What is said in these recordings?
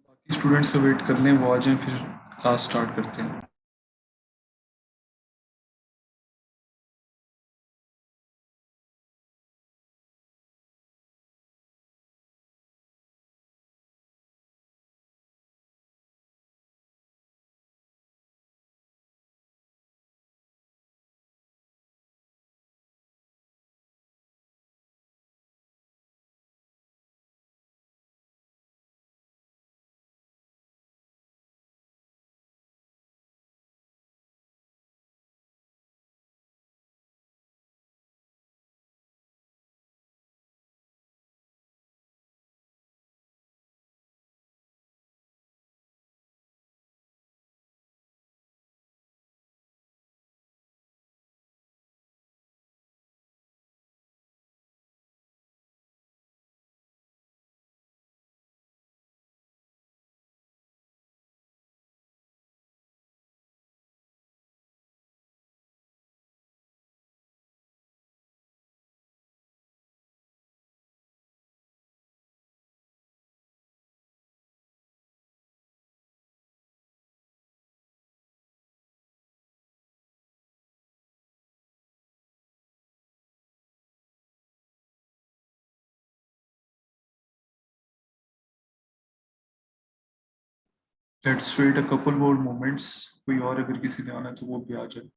बाकी स्टूडेंट्स का वेट कर लें, वो आ जाएं, फिर क्लास स्टार्ट करते हैं। Let's wait a couple more moments. कोई और अगर किसी ने आना है तो वो भी आ जाए।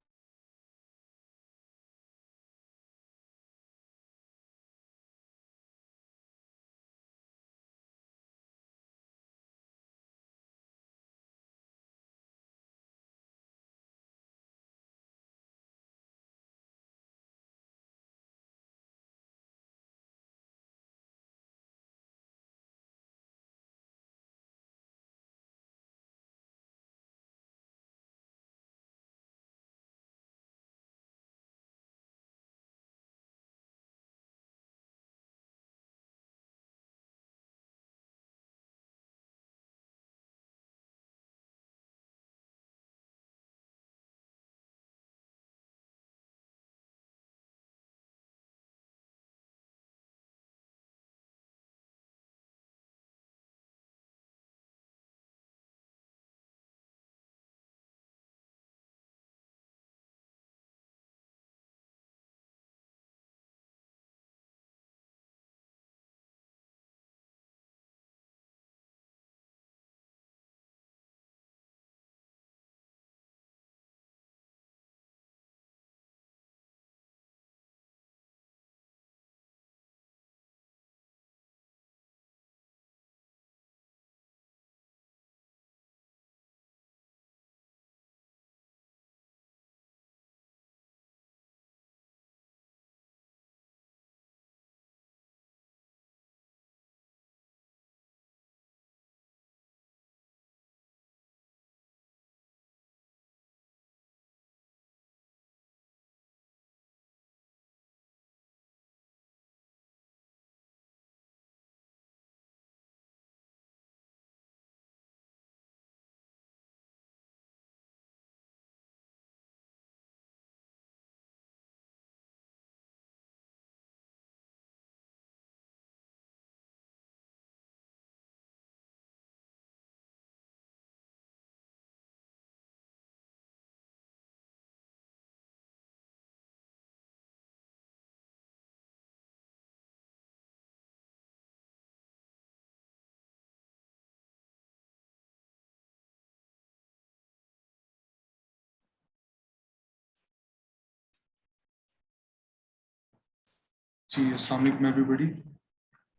जी, अस्सलाम वालेकुम everybody.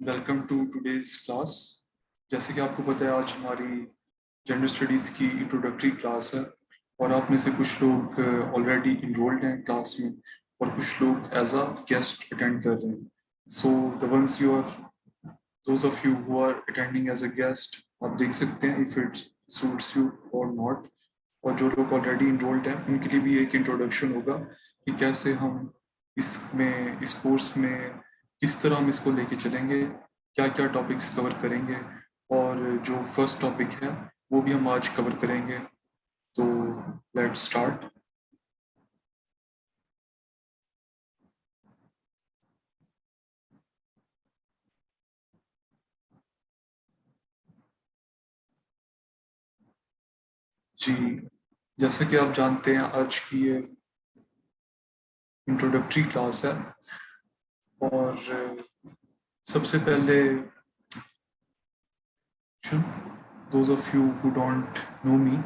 Welcome to today's class. जैसे कि आपको पता है, आज हमारी जेंडर स्टडीज़ की इंट्रोडक्टरी क्लास है, और आप में से कुछ लोग ऑलरेडी इनरोल्ड हैं क्लास में, और कुछ लोग एज अ गेस्ट अटेंड कर रहे हैं। So the ones you are those of you who are attending as a guest, आप देख सकते हैं इफ इट सूट्स यू और नॉट। और जो लोग ऑलरेडी इनरोल्ड हैं उनके लिए भी एक इंट्रोडक्शन होगा कि कैसे हम इसमें, इस कोर्स में किस तरह हम इसको लेके चलेंगे, क्या क्या टॉपिक्स कवर करेंगे। और जो फर्स्ट टॉपिक है वो भी हम आज कवर करेंगे। तो लेट्स स्टार्ट। जी, जैसा कि आप जानते हैं आज की ये इंट्रोडक्टरी क्लास है और सबसे पहले those of you who don't know me,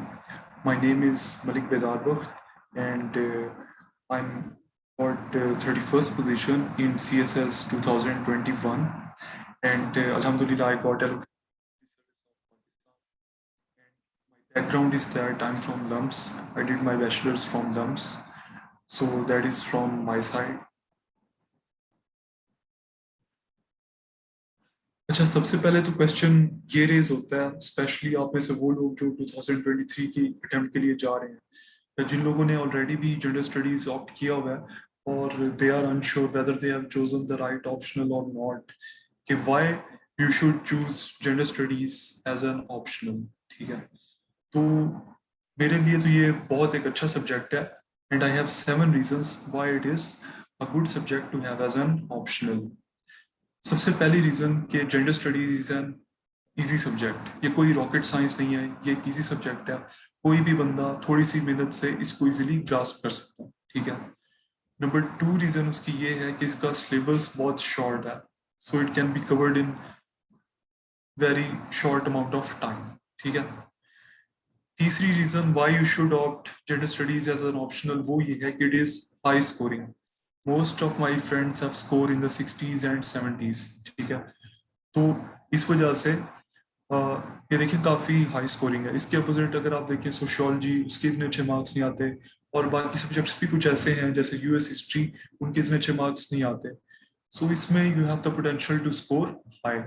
my name is Malik Bedar Bakht and I'm got 31st position in CSS 2021 and Alhamdulillah I got a background is that I'm from LUMS. I did my bachelor's from LUMS. So that is from my side. अच्छा, सबसे पहले तो question ये raise होता है, specially आप में से वो लोग जो 2023 की अटेम्प्ट के लिए जा रहे हैं या जिन लोगों ने ऑलरेडी भी जेंडर स्टडीज ऑप्ट किया हुआ है और they are unsure whether they have chosen the right optional और नॉट, कि why you should choose gender studies as an optional. ठीक है, तो मेरे लिए तो ये बहुत एक अच्छा सब्जेक्ट है and I have 7 reasons why it is a good subject to have as an optional. सबसे पहली रीजन कि gender studies is an easy subject. ये कोई रॉकेट साइंस नहीं है, ये एक इजी सब्जेक्ट है। कोई भी बंदा थोड़ी सी मेहनत से इसको इजीली ग्रास्प कर सकता है। ठीक है, नंबर 2 रीजन उसकी ये है कि इसका सिलेबस बहुत शॉर्ट है, so it can be covered in very short amount of time. ठीक है, तीसरी reason why you should opt gender studies as an optional वो ये है कि it is high scoring. Most of my friends have score in the 60s and 70s। ठीक है, तो इस वजह से ये देखिए काफ़ी हाई स्कोरिंग है। इसके अपोजिट अगर आप देखें सोशियोलॉजी, उसके इतने अच्छे मार्क्स नहीं आते और बाकी सब्जेक्ट्स भी कुछ ऐसे हैं जैसे यूएस हिस्ट्री, उनके इतने अच्छे मार्क्स नहीं आते। सो इसमें you have the potential to score high.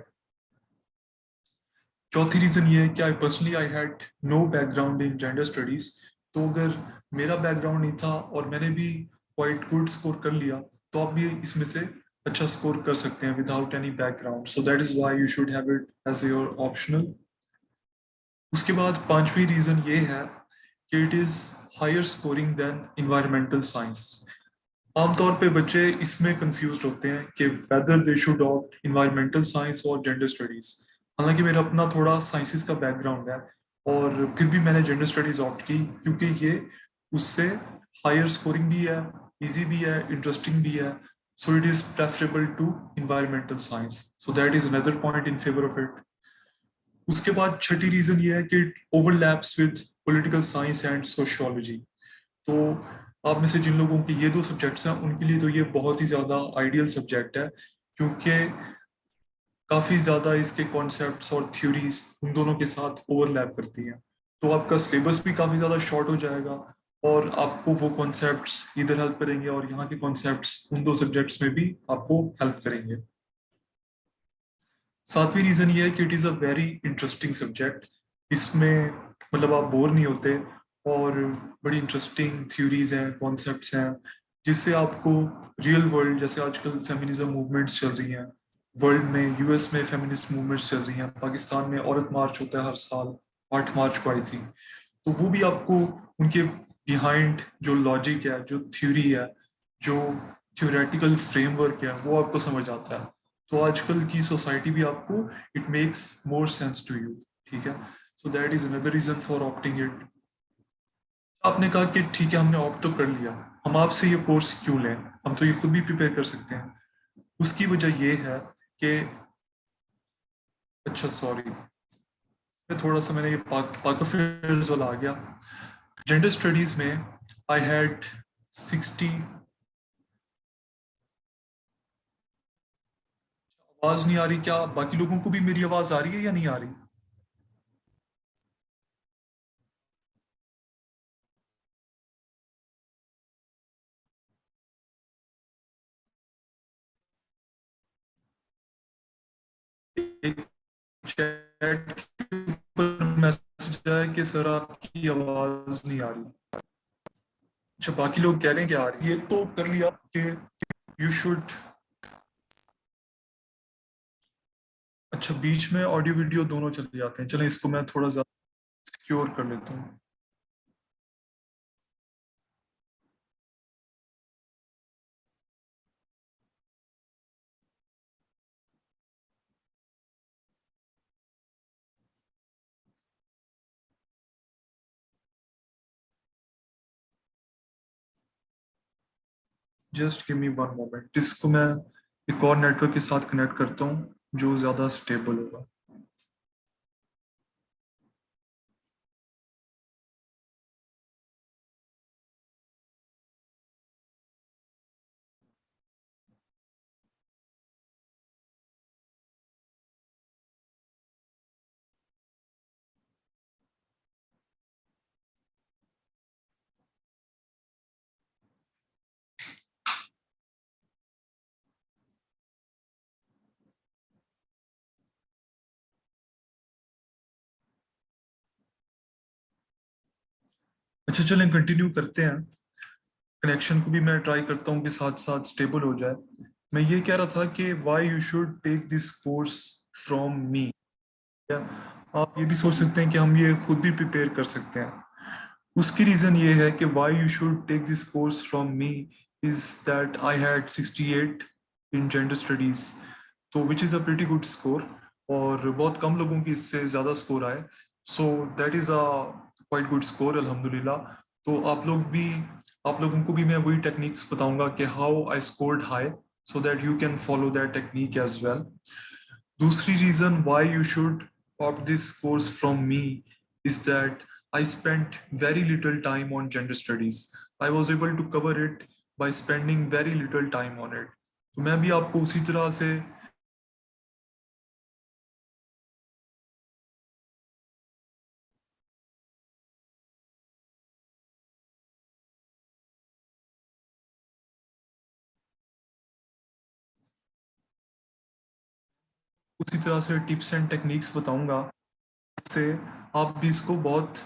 चौथी रीजन ये है कि I personally I had no background in gender studies. तो अगर मेरा बैकग्राउंड नहीं था और मैंने भी क्वाइट गुड स्कोर कर लिया तो आप भी इसमें से अच्छा स्कोर कर सकते हैं without any background. So that is why you should have it as your optional. उसके बाद पांचवी रीजन ये है कि it is higher scoring than environmental science. आमतौर पे बच्चे इसमें कंफ्यूज होते हैं कि whether they should opt environmental science और जेंडर स्टडीज। हालांकि मेरा अपना थोड़ा साइंसेस का बैकग्राउंड है और फिर भी मैंने जेंडर स्टडीज ऑप्ट की क्योंकि ये उससे हायर स्कोरिंग भी है, इजी भी है, इंटरेस्टिंग भी है। So it is preferable to environmental science, so that is another point in favour of it. उसके बाद छठी रीजन ये है कि it overlaps with political science and sociology. तो आप में से जिन लोगों के ये दो सब्जेक्ट्स हैं उनके लिए तो ये बहुत ही ज्यादा आइडियल सब्जेक्ट है क्योंकि काफी ज्यादा इसके कॉन्सेप्ट्स और थ्योरीज उन दोनों के साथ ओवरलैप करती हैं। तो आपका सिलेबस भी काफी ज्यादा शॉर्ट हो जाएगा और आपको वो कॉन्सेप्ट्स इधर हेल्प करेंगे और यहाँ के कॉन्सेप्ट्स उन दो सब्जेक्ट्स में भी आपको हेल्प करेंगे। सातवीं रीजन ये है कि it is a very interesting subject. इसमें मतलब आप बोर नहीं होते और बड़ी इंटरेस्टिंग थ्योरीज हैं, कॉन्सेप्ट्स हैं जिससे आपको रियल वर्ल्ड, जैसे आजकल फेमिनिज्म मूवमेंट्स चल रही हैं वर्ल्ड में, यूएस में फेमिनिस्ट मूवमेंट्स चल रही हैं, पाकिस्तान में औरत मार्च होता है हर साल, 8 मार्च को आई थी। तो वो भी आपको उनके बिहाइंड जो लॉजिक है, जो थ्योरी है, जो थ्योरेटिकल फ्रेमवर्क है वो आपको समझ आता है। तो आजकल की सोसाइटी भी आपको it makes more sense to you. ठीक है, so that is another reason for opting it. आपने कहा कि ठीक है हमने ऑप्ट तो कर लिया, हम आपसे ये कोर्स क्यों लें, हम तो ये खुद भी प्रिपेयर कर सकते हैं। उसकी वजह ये है कि अच्छा सॉरी, थोड़ा सा मैंने ये पाक अफेयर्स वाला आ गया। जेंडर स्टडीज में आई हैड 60। आवाज नहीं आ रही क्या? बाकी लोगों को भी मेरी आवाज आ रही है या नहीं आ रही? एक चैट के ऊपर मैसेज आया कि सर आपकी आवाज नहीं आ रही। अच्छा, बाकी लोग कह रहे हैं कि आ रही है, तो कर लिया कि यू शुड। अच्छा, बीच में ऑडियो वीडियो दोनों चले जाते हैं, चलें इसको मैं थोड़ा ज्यादा सिक्योर कर लेता हूँ। Just give me one moment, इसको मैं एक और नेटवर्क के साथ कनेक्ट करता हूँ जो ज़्यादा स्टेबल होगा। अच्छा चलें कंटिन्यू करते हैं। कनेक्शन को भी मैं ट्राई करता हूँ कि साथ साथ स्टेबल हो जाए। मैं ये कह रहा था कि why you should take this course from me. या आप ये भी सोच सकते हैं कि हम ये खुद भी प्रिपेयर कर सकते हैं। उसकी रीज़न ये है कि why you should take this course from me is that I had 68 in gender studies, तो which is a pretty good score. और बहुत कम लोगों की इससे ज़्यादा स्कोर आए, so that is a quite good score अल्हम्दुलिल्लाह। तो आप लोगों को भी मैं वही टेक्निक्स बताऊंगा कि how I scored high, so that you can follow that technique as well. दूसरी reason why you should opt this course from me is that I spent very little time on gender studies. I was able to cover it by spending very little time on it. तो मैं भी आपको उसी तरह से tips and techniques बताऊंगा, जिससे आप भी इसको बहुत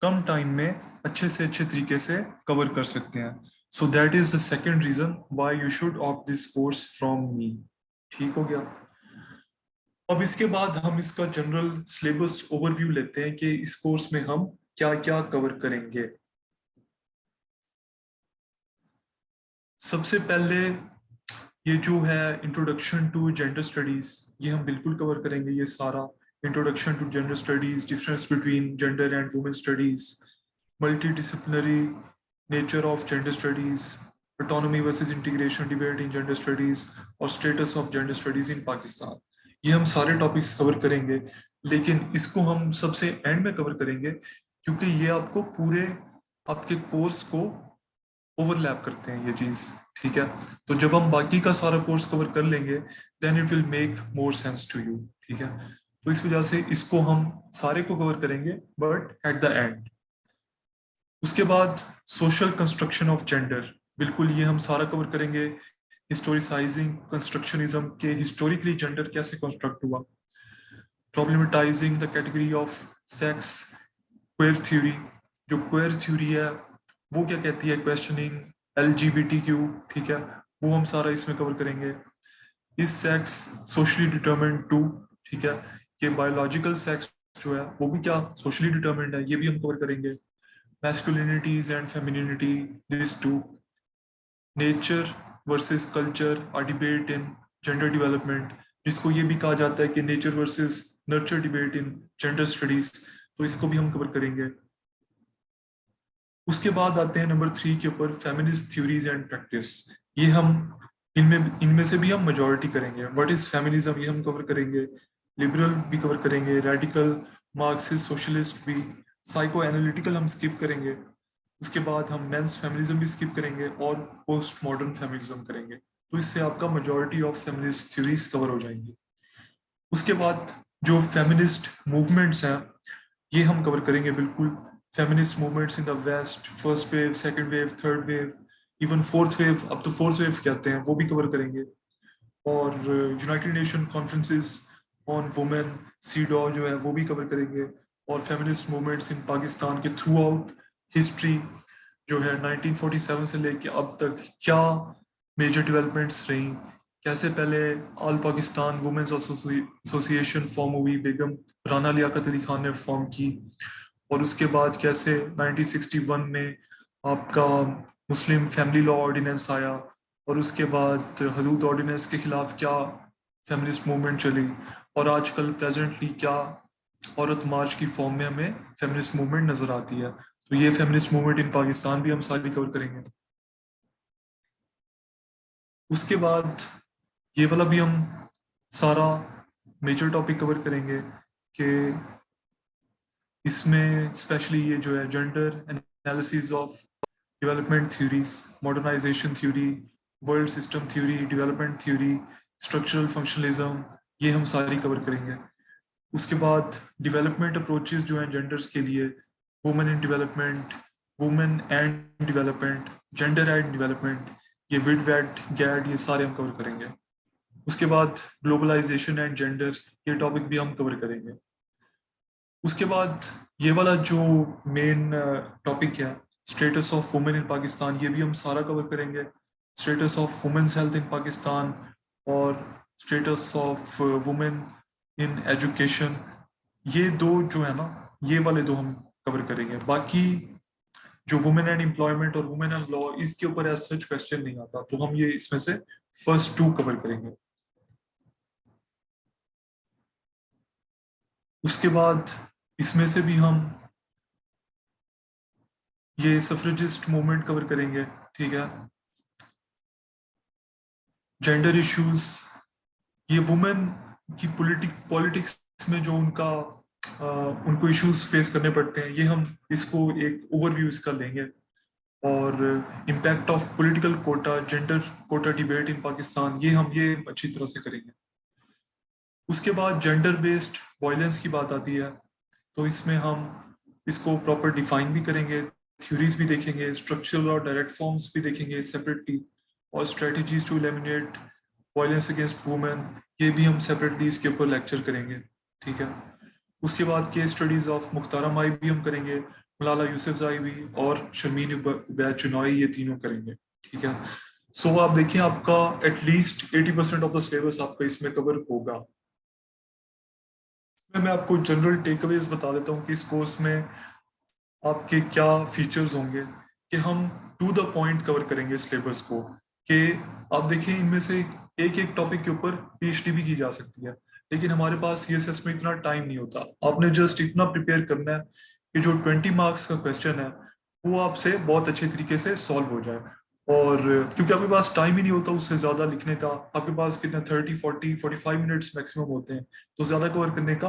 कम टाइम में अच्छे तरीके से कवर कर सकते हैं। So that is the second reason why you should opt this course from me. ठीक हो गया। अब इसके बाद हम इसका जनरल सिलेबस ओवरव्यू लेते हैं कि इस कोर्स में हम क्या क्या कवर करेंगे। सबसे पहले ये जो है इंट्रोडक्शन टू जेंडर स्टडीज, ये हम बिल्कुल कवर करेंगे। ये सारा introduction to gender studies, difference between gender and women studies, multidisciplinary nature of gender studies, autonomy versus integration debate in gender studies, और status of gender studies in Pakistan. ये हम सारे टॉपिक्स कवर करेंगे, लेकिन इसको हम सबसे एंड में कवर करेंगे, क्योंकि ये आपको पूरे आपके कोर्स को ओवरलैप करते हैं ये चीज। ठीक है, तो जब हम बाकी का सारा कोर्स कवर कर लेंगे, then it will make more sense to you. ठीक है, तो इस वजह से इसको हम सारे को कवर करेंगे, बट एट द एंड। उसके बाद सोशल कंस्ट्रक्शन ऑफ जेंडर, बिल्कुल ये हम सारा कवर करेंगे। हिस्टोरिसाइजिंग कंस्ट्रक्शनिज्म के हिस्टोरिकली जेंडर कैसे कंस्ट्रक्ट हुआ, problematising the category of sex, queer theory, जो क्वेयर थ्योरी है वो क्या कहती है, क्वेश्चनिंग LGBTQ। ठीक है, वो हम सारा इसमें कवर करेंगे। इस सेक्स सोशली डिटरमिन्ड टू, ठीक है, कि बायोलॉजिकल सेक्स जो है वो भी क्या सोशली डिटरमिन्ड है, ये भी हम कवर करेंगे। Masculinities and femininity, this too. Nature versus culture, a debate in gender development, जिसको ये भी कहा जाता है कि nature versus nurture debate in gender studies, तो इसको भी हम कवर करेंगे। उसके बाद आते हैं नंबर 3 के ऊपर, फेमिनिस्ट थ्योरीज एंड प्रैक्टिस। ये हम इनमें इनमें से भी हम मेजॉरिटी करेंगे। व्हाट इज फेमिनिज्म, ये हम कवर करेंगे। लिबरल भी कवर करेंगे, रेडिकल, मार्क्सिस्ट, सोशलिस्ट भी। साइको एनालिटिकल हम स्किप करेंगे। उसके बाद हम मेंस फेमिनिज्म भी स्किप करेंगे और पोस्ट मॉडर्न फेमिनिज्म करेंगे। तो इससे आपका majority of feminist theories cover हो जाएंगी। उसके बाद जो फेमिनिस्ट मूवमेंट्स हैं ये हम कवर करेंगे बिल्कुल। Feminist movements in the west, first wave, second wave, third wave, even fourth wave, अब तो फोर्थ वेव कहते हैं, वो भी कवर करेंगे। और United Nation conferences on women, CEDAW जो है वो भी कवर करेंगे। और फेमिनिस्ट मूवमेंट्स इन पाकिस्तान के थ्रू आउट हिस्ट्री जो है 1947 से लेके अब तक क्या मेजर डेवलपमेंट्स रही, कैसे पहले all Pakistan women's association form हुई, बेगम राना लियाकत अली खान ने फॉर्म की। और उसके बाद कैसे 1961 में आपका मुस्लिम फैमिली लॉ ऑर्डिनेंस आया, और उसके बाद हदूद ऑर्डिनेंस के खिलाफ क्या फेमिनिस्ट मूवमेंट चली, और आजकल प्रेजेंटली क्या औरत मार्च की फॉर्म में हमें फेमिनिस्ट मूवमेंट नजर आती है। तो ये फेमिनिस्ट मूवमेंट इन पाकिस्तान भी हम सारी कवर करेंगे। उसके बाद ये वाला भी हम सारा मेजर टॉपिक कवर करेंगे कि इसमें स्पेशली ये जो है gender analysis of development theories, modernisation theory, world system theory, development theory, structural functionalism, ये हम सारी कवर करेंगे। उसके बाद डेवलपमेंट अप्रोचेस जो हैं जेंडर्स के लिए, women in development, women and development, gender and development, ये विड वैट गैड, ये सारे हम कवर करेंगे। उसके बाद ग्लोबलाइजेशन एंड जेंडर, ये टॉपिक भी हम कवर करेंगे। उसके बाद ये वाला जो मेन टॉपिक है, status of women in Pakistan, ये भी हम सारा कवर करेंगे। स्टेटस ऑफ वुमेन्स हेल्थ इन पाकिस्तान और status of women in education, ये दो जो है ना, ये वाले दो हम कवर करेंगे। बाकी जो वुमेन एंड एम्प्लॉयमेंट और वुमेन एंड लॉ, इसके ऊपर एज सच क्वेश्चन नहीं आता, तो हम ये इसमें से फर्स्ट टू कवर करेंगे। उसके बाद इसमें से भी हम ये सफ्रेजिस्ट मूवमेंट कवर करेंगे, ठीक है। जेंडर इश्यूज, ये वुमेन की पॉलिटिक्स में जो उनको इश्यूज फेस करने पड़ते हैं, ये हम इसको एक ओवरव्यू इसका लेंगे। और impact of political quota, gender quota debate in Pakistan, ये अच्छी तरह से करेंगे। उसके बाद जेंडर बेस्ड वायलेंस की बात आती है, तो इसमें हम इसको प्रॉपर डिफाइन भी करेंगे, थ्योरीज भी देखेंगे, स्ट्रक्चरल और डायरेक्ट फॉर्म्स भी देखेंगे सेपरेटली, और strategies to eliminate violence against women, ये भी हम सेपरेटली इसके ऊपर लेक्चर करेंगे, ठीक है। उसके बाद केस स्टडीज ऑफ मुख्तारा माई भी हम करेंगे, मलाला यूसुफजई भी, और शर्मीन उबैद चुनॉई, ये तीनों करेंगे, ठीक है। सो आप देखिए, आपका एटलीस्ट 80% ऑफ द सिलेबस आपका इसमें कवर होगा। मैं आपको जनरल टेकअवेज बता देता हूँ कि इस कोर्स में आपके क्या फीचर्स होंगे, कि हम टू द पॉइंट कवर करेंगे सिलेबस को, कि आप देखिए इनमें से एक एक टॉपिक के ऊपर पीएचडी भी की जा सकती है, लेकिन हमारे पास सीएसएस में इतना टाइम नहीं होता। आपने जस्ट इतना प्रिपेयर करना है कि जो 20 मार्क्स का क्वेश्चन है वो आपसे बहुत अच्छे तरीके से सॉल्व हो जाए। और क्योंकि आपके पास टाइम ही नहीं होता उससे ज्यादा लिखने का, आपके पास कितने 30 40 45 मिनट्स मैक्सिमम होते हैं, तो ज्यादा कवर करने का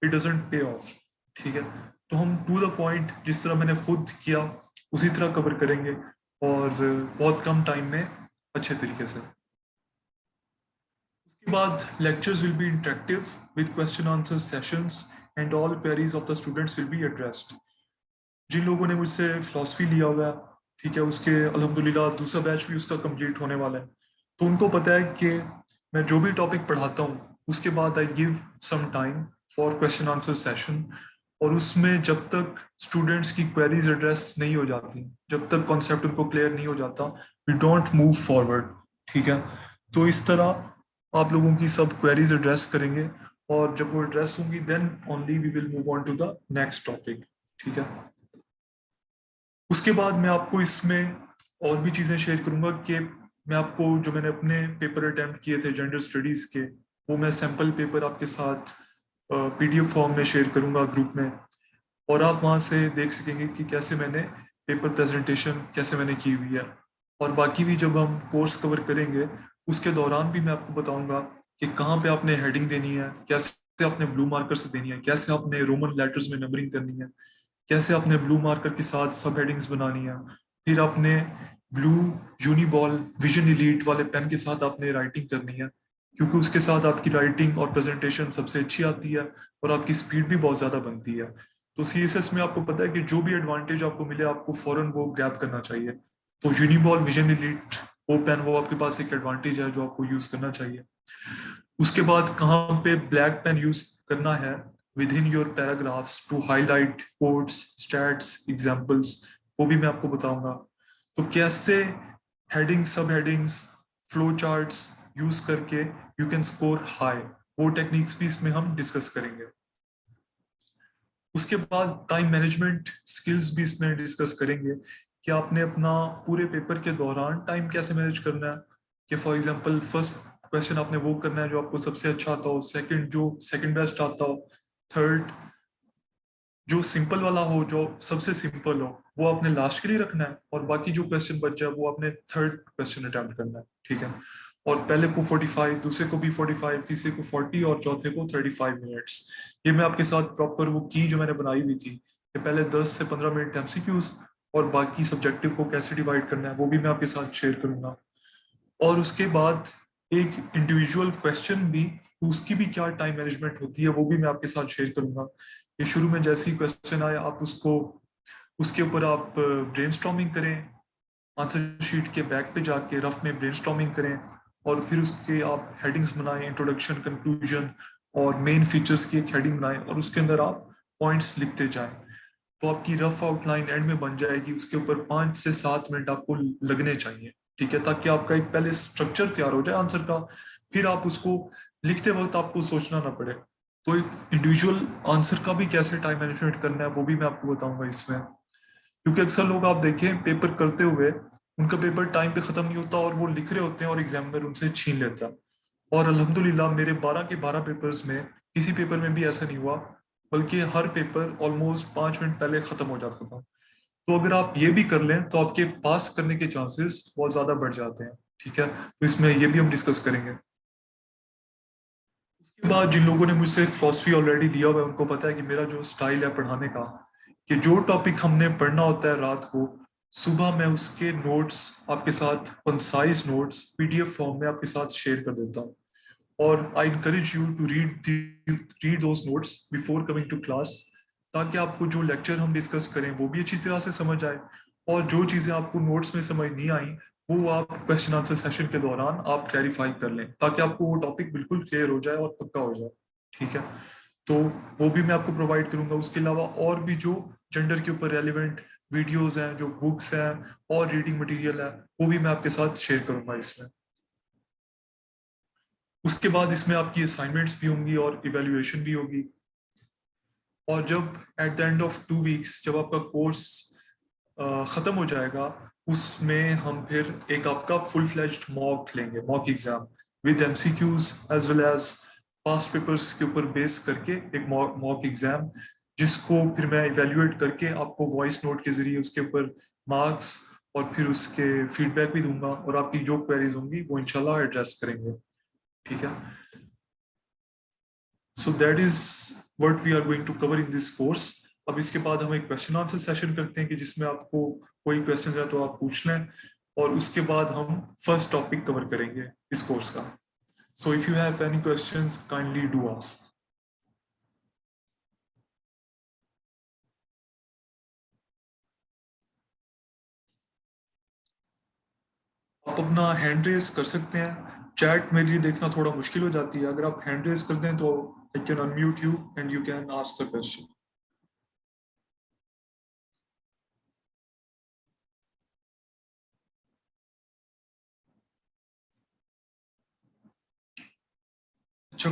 इट डजंट पे ऑफ, ठीक है। तो हम टू द पॉइंट, जिस तरह मैंने खुद किया उसी तरह कवर करेंगे, और बहुत कम टाइम में अच्छे तरीके से। उसके बाद lectures will be interactive with question answer sessions, and all queries of the students will be addressed. जिन लोगों ने मुझसे फिलॉसफी लिया हुआ है, ठीक है, उसके अल्हम्दुलिल्लाह दूसरा बैच भी उसका कंप्लीट होने वाला है, तो उनको पता है कि मैं जो भी टॉपिक पढ़ाता हूँ उसके बाद I give some time for question answer session, और उसमें जब तक स्टूडेंट्स की क्वेरीज एड्रेस नहीं हो जाती, जब तक कॉन्सेप्ट उनको क्लियर नहीं हो जाता, वी डोंट मूव फॉरवर्ड, ठीक है। तो इस तरह आप लोगों की सब क्वेरीज एड्रेस करेंगे, और जब वो एड्रेस होंगी then only we will move on to the next topic, ठीक है। उसके बाद मैं आपको इसमें और भी चीज़ें शेयर करूंगा, कि मैं आपको जो मैंने अपने पेपर अटेम्प्ट किए थे जेंडर स्टडीज़ के, वो मैं सैम्पल पेपर आपके साथ पीडीएफ फॉर्म में शेयर करूंगा ग्रुप में, और आप वहाँ से देख सकेंगे कि कैसे मैंने पेपर प्रेजेंटेशन कैसे मैंने की हुई है। और बाकी भी जब हम कोर्स कवर करेंगे उसके दौरान भी मैं आपको बताऊंगा कि कहाँ पे आपने हेडिंग देनी है, कैसे आपने ब्लू मार्कर से देनी है, कैसे आपने रोमन लेटर्स में नंबरिंग करनी है, कैसे आपने ब्लू मार्कर के साथ सब हेडिंग्स बनानी है, फिर आपने ब्लू यूनिबॉल विजन एलीट वाले पेन के साथ आपने राइटिंग करनी है, क्योंकि उसके साथ आपकी राइटिंग और प्रेजेंटेशन सबसे अच्छी आती है, और आपकी स्पीड भी बहुत ज़्यादा बनती है। तो सीएसएस में आपको पता है कि जो भी एडवांटेज आपको मिले आपको फौरन वो ग्रैब करना चाहिए। तो यूनिबॉल विजन एलीट वो पेन, वो आपके पास एक एडवांटेज है जो आपको यूज करना चाहिए। उसके बाद कहाँ पे ब्लैक पेन यूज करना है within your paragraphs to highlight quotes, stats, examples, वो भी मैं आपको बताऊंगा। तो कैसे heading, sub headings, flow charts use करके यू कैन स्कोर हाई, वो टेक्निक्स भी इसमें हम डिस्कस करेंगे। उसके बाद टाइम मैनेजमेंट स्किल्स भी इसमें डिस्कस करेंगे, कि आपने अपना पूरे पेपर के दौरान टाइम कैसे मैनेज करना है, कि फॉर एग्जांपल फर्स्ट क्वेश्चन आपने वो करना है जो आपको सबसे अच्छा आता हो, सेकंड जो सेकंड बेस्ट आता हो, थर्ड जो सिंपल वाला हो, जो सबसे सिंपल हो वो आपने लास्ट के लिए रखना है, और बाकी जो क्वेश्चन बच जाए वो आपने थर्ड क्वेश्चन अटेम्प्ट करना है, ठीक है। और पहले को 45, दूसरे को भी 45, तीसरे को 40 और चौथे को 35 मिनट्स। ये मैं आपके साथ प्रॉपर वो की जो मैंने बनाई हुई थी कि पहले 10 से 15 मिनट एमसीक्यूज और बाकी सब्जेक्टिव को कैसे डिवाइड करना है वो भी मैं आपके साथ शेयर करूंगा। और उसके बाद एक इंडिविजुअल क्वेश्चन भी, उसकी भी क्या टाइम मैनेजमेंट होती है वो भी मैं आपके साथ शेयर करूंगा। ये शुरू में जैसे ही क्वेश्चन आया आप उसको, उसके ऊपर आप ब्रेनस्टॉर्मिंग करें, आंसर शीट के बैक पे जाके रफ में ब्रेनस्टॉर्मिंग करें और फिर उसके आप हेडिंग्स बनाएं, इंट्रोडक्शन, कंक्लूजन और मेन फीचर्स की एक हेडिंग बनाएं और उसके अंदर आप पॉइंट्स लिखते जाएं। तो आपकी रफ आउटलाइन एंड में बन जाएगी, उसके ऊपर 5 से 7 मिनट आपको लगने चाहिए, ठीक है, ताकि आपका एक पहले स्ट्रक्चर तैयार हो जाए आंसर का, फिर आप उसको लिखते वक्त आपको सोचना ना पड़े। तो एक इंडिविजुअल आंसर का भी कैसे टाइम मैनेजमेंट करना है वो भी मैं आपको बताऊंगा इसमें। क्योंकि अक्सर लोग आप देखें पेपर करते हुए उनका पेपर टाइम पे खत्म नहीं होता और वो लिख रहे होते हैं और एग्जामिनर उनसे छीन लेता है। और अल्हम्दुलिल्लाह मेरे 12 के 12 पेपर्स में किसी पेपर में भी ऐसा नहीं हुआ, बल्कि हर पेपर ऑलमोस्ट 5 मिनट पहले खत्म हो जाता था। तो अगर आप ये भी कर लें तो आपके पास करने के चांसेस बहुत ज्यादा बढ़ जाते हैं, ठीक है। तो इसमें ये भी हम डिस्कस करेंगे। उसके बाद जिन लोगों ने मुझसे फिलोसफी ऑलरेडी लिया हुआ है उनको पता है कि मेरा जो स्टाइल है पढ़ाने का, कि जो टॉपिक हमने पढ़ना होता है रात को, सुबह मैं उसके नोट्स आपके साथ, कंसाइज नोट्स पीडीएफ फॉर्म में आपके साथ शेयर कर देता हूँ। और I encourage you to read those notes before coming to class, ताकि आपको जो लेक्चर हम डिस्कस करें वो भी अच्छी तरह से समझ आए, और जो चीज़ें आपको नोट्स में समझ नहीं आई वो आप क्वेश्चन आंसर सेशन के दौरान आप क्लैरिफाई कर लें, ताकि आपको वो टॉपिक बिल्कुल क्लियर हो जाए और पक्का हो जाए, ठीक है। तो वो भी मैं आपको प्रोवाइड करूंगा। उसके अलावा और भी जो जेंडर के ऊपर रेलिवेंट वीडियोस हैं, जो बुक्स हैं और रीडिंग मटेरियल है, वो भी मैं आपके साथ शेयर करूंगा इसमें। उसके बाद इसमें आपकी असाइनमेंट्स भी होंगी और इवेल्युएशन भी होगी। और जब at the end of 2 weeks जब आपका कोर्स खत्म हो जाएगा, उसमें हम फिर एक आपका फुल फ्लेज्ड मॉक लेंगे, mock exam with MCQs as well as past papers के ऊपर बेस करके एक मॉक एग्जाम, जिसको फिर मैं इवेल्युएट करके आपको वॉइस नोट के जरिए उसके ऊपर मार्क्स और फिर उसके फीडबैक भी दूंगा, और आपकी जो क्वेरीज होंगी वो इंशाल्लाह एड्रेस करेंगे, ठीक है। So that is what we are going to cover in this course. अब इसके बाद हम एक क्वेश्चन आंसर सेशन करते हैं कि जिसमें आपको कोई क्वेश्चन है तो आप पूछ लें, और उसके बाद हम फर्स्ट टॉपिक कवर करेंगे इस कोर्स का। So if you have any questions kindly do ask. आप अपना हैंड रेस कर सकते हैं, चैट मेरे लिए देखना थोड़ा मुश्किल हो जाती है, अगर आप हैंड रेस कर दें तो I can unmute you and you can ask the question. अच्छा,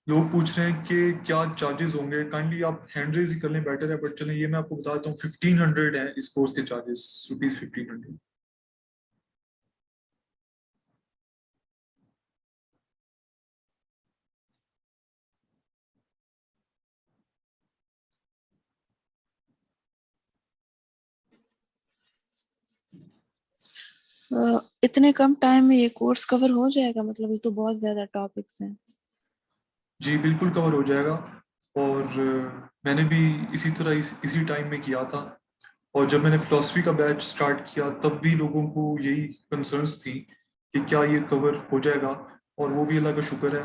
लोग पूछ रहे हैं कि क्या चार्जेस होंगे, काइंडली आप हैंड रेज ही कर लें, बेटर है। बट चलें ये मैं आपको बता देता हूँ, 1500 है इस कोर्स के चार्जेस, ₹1500। इतने कम टाइम में ये कोर्स कवर हो जाएगा? मतलब ये तो बहुत ज्यादा टॉपिक्स हैं। जी बिल्कुल कवर हो जाएगा। और मैंने भी इसी तरह इसी टाइम में किया था। और जब मैंने फिलोसफी का बैच स्टार्ट किया तब भी लोगों को यही कंसर्न्स थी कि क्या ये कवर हो जाएगा, और वो भी अल्लाह का शुक्र है,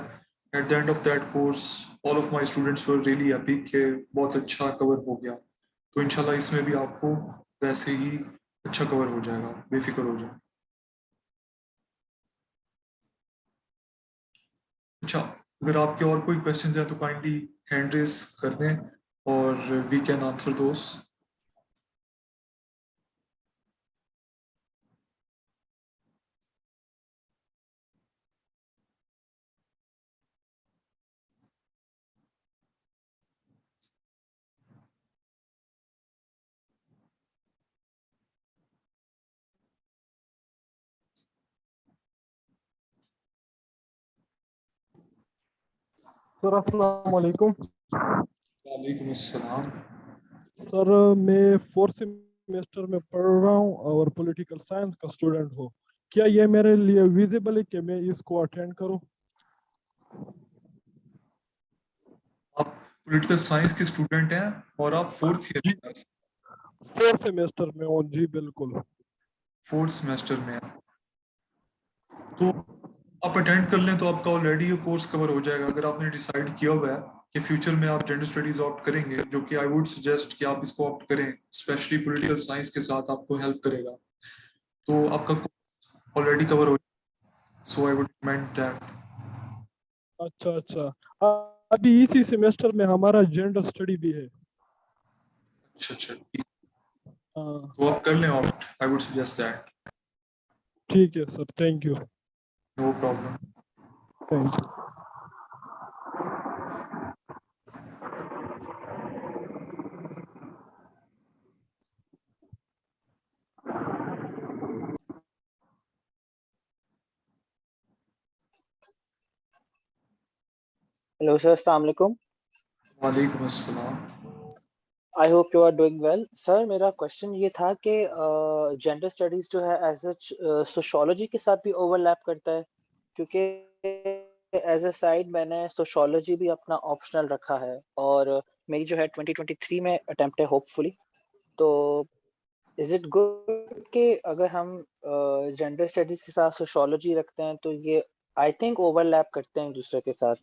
at the end of that course all of my students were really happy कि बहुत अच्छा कवर हो गया। तो इंशाल्लाह इसमें भी आपको वैसे ही अच्छा कवर हो जाएगा, बेफिक्र हो जाए। अच्छा, अगर आपके और कोई क्वेश्चंस हैं तो काइंडली हैंड रेस कर दें और we can answer those. Sir अस्सलाम वालेकुम। वालेकुम अस्सलाम। सर मैं फोर्थ सेमेस्टर में पढ़ रहा हूँ और पॉलिटिकल साइंस का स्टूडेंट हूँ। क्या ये मेरे लिए विजिबल है कि मैं इसको अटेंड करूं? आप पॉलिटिकल साइंस के स्टूडेंट हैं और आप फोर्थ जी, ईयर में, 4th सेमेस्टर में हूँ जी, बिल्कुल। फोर्थ सेमेस्टर में हैं, तो आप अटेंड कर लें तो आपका ऑलरेडी ये कोर्स कवर हो जाएगा। अगर आपने डिसाइड किया हुआ है कि फ्यूचर में आप जेंडर स्टडीज ऑप्ट करेंगे, जो कि आई वुड सजेस्ट कि आप इसको ऑप्ट करें, स्पेशली पॉलिटिकल साइंस के साथ आपको हेल्प करेगा, तो आपका कोर्स ऑलरेडी कवर हो जाएगा। सो आई वुड रिकमेंड दैट। अच्छा अच्छा। अभी इसी सेमेस्टर में हमारा जेंडर स्टडी भी है। अच्छा अच्छा, ठीक। हाँ, तो आप कर लें opt, I would suggest that. ठीक है sir, thank you. No problem. Thank you. Hello sir, अस्सलाम वालेकुम। वालेकुम अस्सलाम। I hope you are doing well. Sir, मेरा क्वेश्चन ये था कि जेंडर स्टडीज जो है एज अ सोशोलॉजी के साथ भी ओवरलैप करता है, क्योंकि एज अ साइड मैंने सोशोलॉजी भी अपना ऑप्शनल रखा है और मेरी जो है 2023 में अटेम्प्ट है होपफुली। तो इज इट गुड कि अगर हम जेंडर स्टडीज के साथ सोशोलॉजी रखते हैं तो ये आई थिंक ओवरलैप करते हैं एक दूसरे के साथ,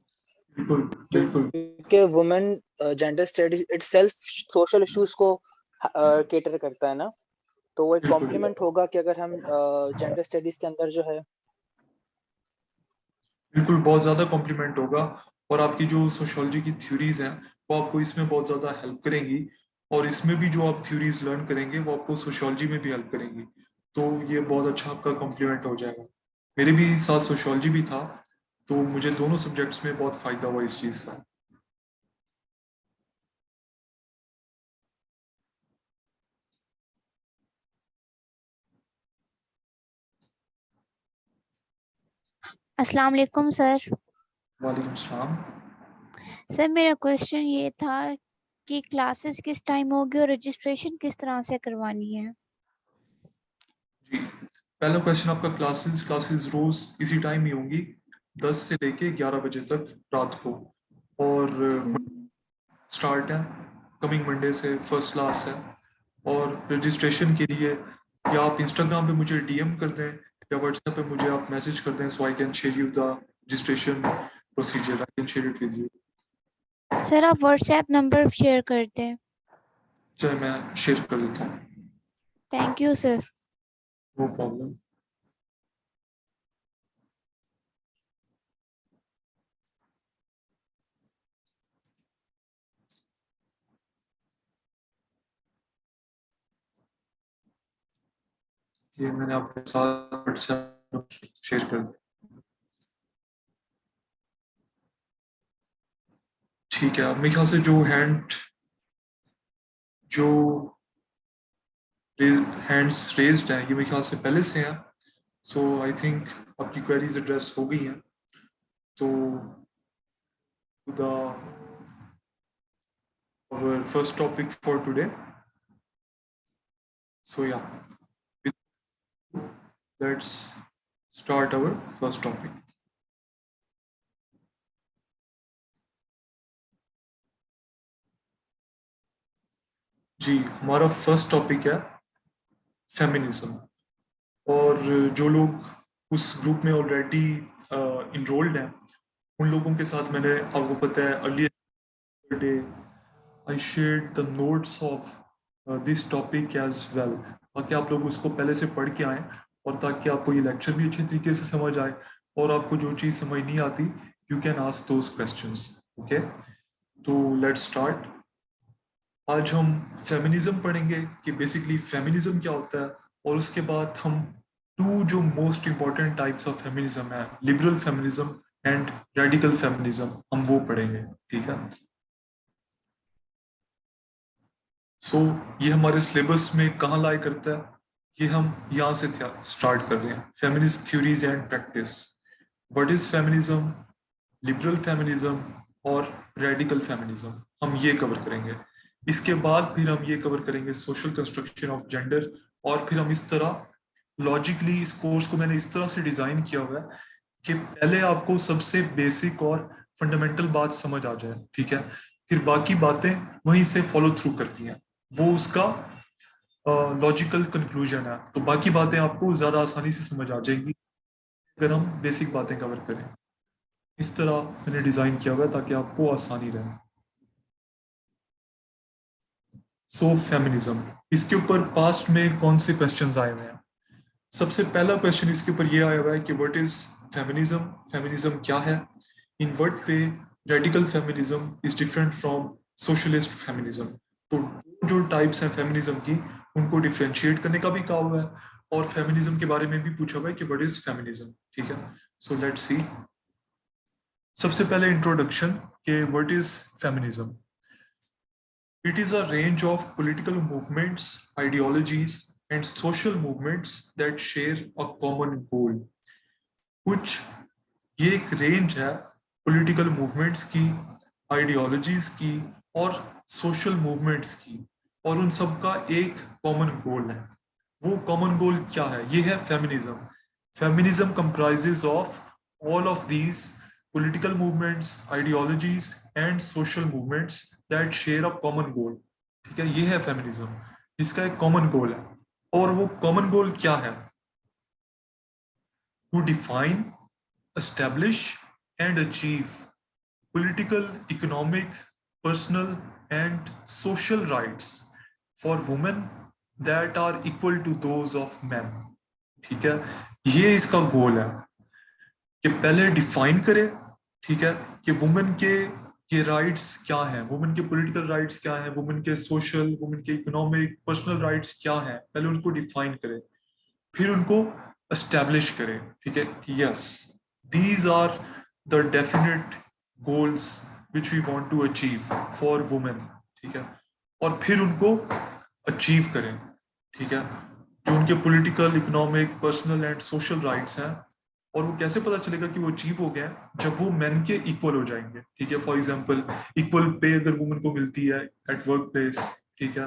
बिल्कुल बिल्कुल क्योंकि women gender studies itself social issues को केटर करता है ना, तो वो एक बिल्कुल कॉम्प्लीमेंट होगा कि अगर हम जेंडर स्टडीज के अंदर जो है। बिल्कुल बहुत ज़्यादा कॉम्प्लीमेंट होगा। और आपकी जो सोशोलॉजी की थ्योरीज हैं वो आपको इसमें बहुत ज़्यादा हेल्प करेंगी, और इसमें भी जो आप थ्योरीज लर्न करेंगे वो आपको सोशोलॉजी में भी हेल्प करेंगी। तो ये बहुत अच्छा आपका कॉम्प्लीमेंट हो जाएगा। मेरे भी साथ सोशोलॉजी भी था, तो मुझे दोनों सब्जेक्ट्स में बहुत फ़ायदा हुआ इस चीज़ का। अस्सलाम वालेकुम सर। वालेकुम सलाम। सर, मेरा क्वेश्चन ये था कि क्लासेस किस टाइम होगी और रजिस्ट्रेशन किस तरह से करवानी है। जी, पहला क्वेश्चन आपका क्लासेस रोज इसी टाइम ही होंगी, 10 से लेके 11 बजे तक रात को। और स्टार्ट है कमिंग मंडे से फर्स्ट क्लास है। और रजिस्ट्रेशन के लिए या आप इंस्टाग्राम पे मुझे डीएम कर दें या व्हाट्सएप पे मुझे आप मैसेज कर दें, so I can share you the registration procedure, I can share it with you. Sir, आप व्हाट्सएप नंबर शेयर कर दें। चलिए मैं शेयर कर देता हूँ। Thank you sir. No problem. ये मैंने आपके साथ व्हाट्सएप शेयर कर दिया। ठीक है, अब मेरे ख्याल से जो हैंड्स रेज्ड हैं ये मेरे ख्याल से पहले से हैं, सो आई थिंक आपकी क्वेरीज एड्रेस हो गई हैं। तो the our first topic for today. So yeah, let's start our first topic. जी, हमारा फर्स्ट टॉपिक है फेमिनिज्म। और जो लोग उस ग्रुप में ऑलरेडी इनरोल्ड हैं, उन लोगों के साथ मैंने, आपको पता है, earlier day I shared the notes of this topic as well, ताकि आप लोग उसको पहले से पढ़ के आएँ और ताकि आपको ये लेक्चर भी अच्छे तरीके से समझ आए, और आपको जो चीज़ समझ नहीं आती you can ask those questions. Okay, तो लेट्स स्टार्ट। आज हम फेमिनिज्म पढ़ेंगे कि बेसिकली फेमिनिज्म क्या होता है, और उसके बाद हम टू जो most important types of feminism है, liberal feminism and radical feminism, हम वो पढ़ेंगे। ठीक है, सो ये हमारे सिलेबस में कहाँ लाई करता है, ये हम यहाँ से स्टार्ट कर रहे हैं। Feminist theories and practice, what is feminism, liberal feminism और रेडिकल फेमिनिज्म, हम ये कवर करेंगे। इसके बाद फिर हम ये कवर करेंगे सोशल कंस्ट्रक्शन ऑफ जेंडर, और फिर हम इस तरह लॉजिकली इस कोर्स को मैंने इस तरह से डिजाइन किया हुआ है कि पहले आपको सबसे बेसिक और फंडामेंटल बात समझ आ जाए, ठीक है, फिर बाकी बातें वहीं से फॉलो थ्रू करती हैं, वो उसका लॉजिकल कंक्लूजन है, तो बाकी बातें आपको ज्यादा आसानी से समझ आ जाएंगी अगर हम बेसिक बातें कवर करें। इस तरह मैंने डिजाइन किया हुआ है ताकि आपको आसानी रहे। सो फेमिनिज्म, इसके ऊपर पास्ट में कौन से क्वेश्चंस आए हुए हैं? सबसे पहला क्वेश्चन इसके ऊपर ये आया हुआ है कि व्हाट इज फेमिनिज्म, फेमिनिज्म क्या है, in what way radical feminism is different from socialist feminism. तो जो टाइप्स हैं फेमिनिज्म की उनको डिफरेंशिएट करने का भी कहा हुआ है, और फेमिनिज्म के बारे में भी पूछा हुआ है कि व्हाट इज फेमिनिज्म, ठीक है। So let's see. सबसे पहले इंट्रोडक्शन के what is feminism. It is a range of political movements, ideologies, and social movements that share a common goal. कुछ ये एक रेंज है पॉलिटिकल मूवमेंट्स की, आइडियोलॉजीज की और सोशल मूवमेंट्स की, और उन सब का एक कॉमन गोल है। वो कॉमन गोल क्या है? ये है feminism. Feminism comprises of all of these political movements, ideologies and social movements that share a common goal, ठीक है, ये है फेमिनिज्म, इसका एक कॉमन गोल है। और वो कॉमन गोल क्या है? To define, establish and achieve political, economic, personal and social rights for women that are equal to those of men, ठीक है, ये इसका गोल है कि पहले डिफाइन करे, ठीक है, कि वुमेन के ये राइट्स क्या हैं, वुमेन के पॉलिटिकल राइट्स क्या हैं, वुमेन के सोशल, वुमेन के इकोनॉमिक, पर्सनल राइट्स क्या हैं, पहले उनको डिफाइन करे, फिर उनको एस्टैब्लिश करे, ठीक है, कि yes these are the definite goals which we want to achieve for women, ठीक है, और फिर उनको अचीव करें, ठीक है, जो उनके political, economic, personal and social rights हैं। और वो कैसे पता चलेगा कि वो अचीव हो गया? जब वो मेन के इक्वल हो जाएंगे, ठीक है। फॉर एग्जांपल इक्वल पे अगर वुमेन को मिलती है एट वर्क प्लेस, ठीक है,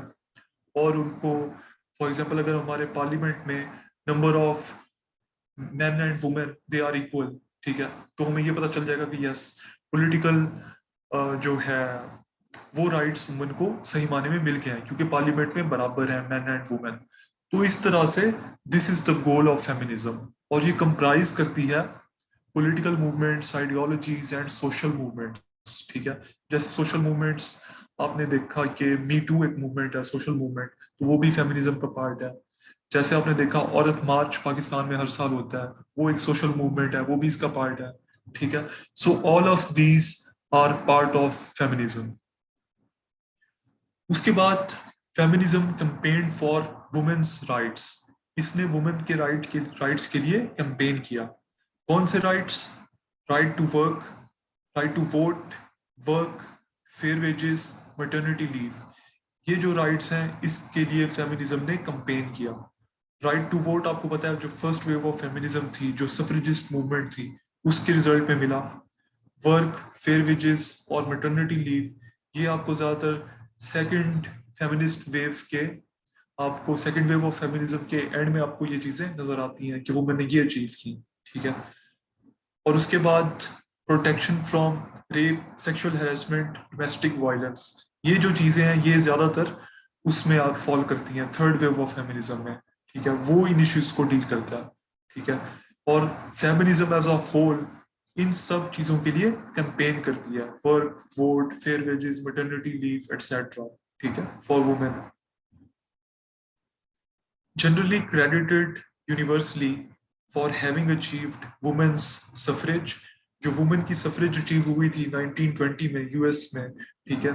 और उनको फॉर एग्जांपल अगर हमारे पार्लियामेंट में number of men and women they are equal, ठीक है, तो हमें ये पता चल जाएगा कि यस पॉलिटिकल जो है वो राइट्स वुमेन को सही माने में मिल गए हैं, क्योंकि पार्लियामेंट में बराबर है मेन एंड वुमेन। तो इस तरह से this is the goal of feminism, और ये कंप्राइज करती है political movements, ideologies and social movements, ठीक है। जैसे सोशल मूवमेंट्स आपने देखा कि मी टू एक मूवमेंट है, सोशल मूवमेंट, तो वो भी फेमिनिज्म का पार्ट है। जैसे आपने देखा औरत मार्च पाकिस्तान में हर साल होता है, वो एक सोशल मूवमेंट है, वो भी इसका पार्ट है, ठीक है। So all of these are part of feminism. उसके बाद feminism campaign for women's rights, इसने वुमेन के राइट्स के लिए कैंपेन किया। कौन से rights? Right to work, right to vote, work, fair wages, maternity leave, ये जो राइट्स हैं इसके लिए फेमिनिज्म ने कैंपेन किया। राइट टू वोट आपको पता है जो फर्स्ट वेव ऑफ फेमिनिज्म थी, जो सफ्रेजिस्ट मूवमेंट थी, उसके रिजल्ट में मिला। वर्क, फेयर वेजेस और मैटरनिटी लीव, ये आपको ज्यादातर सेकंड फेमिनिस्ट वेव के, आपको सेकंड वेव ऑफ फेमिनिज्म के एंड में आपको ये चीजें नजर आती हैं कि वो मैंने ये अचीव की, ठीक है। और उसके बाद protection from rape, sexual harassment, domestic violence, ये जो चीजें हैं ये ज्यादातर उसमें आप फॉल करती हैं थर्ड वेव ऑफ फेमिनिज्म में, ठीक है, वो इन इश्यूज को डील करता है, ठीक है। और फेमिनिज्म एज अ होल इन सब चीजों के लिए कैंपेन करती है, work, vote, fair wages, maternity leave etcetera, ठीक है, for women. Generally credited universally for having achieved women's suffrage, जो वुमेन की सफरेज अचीव हुई थी 1920 में यूएस में, ठीक है,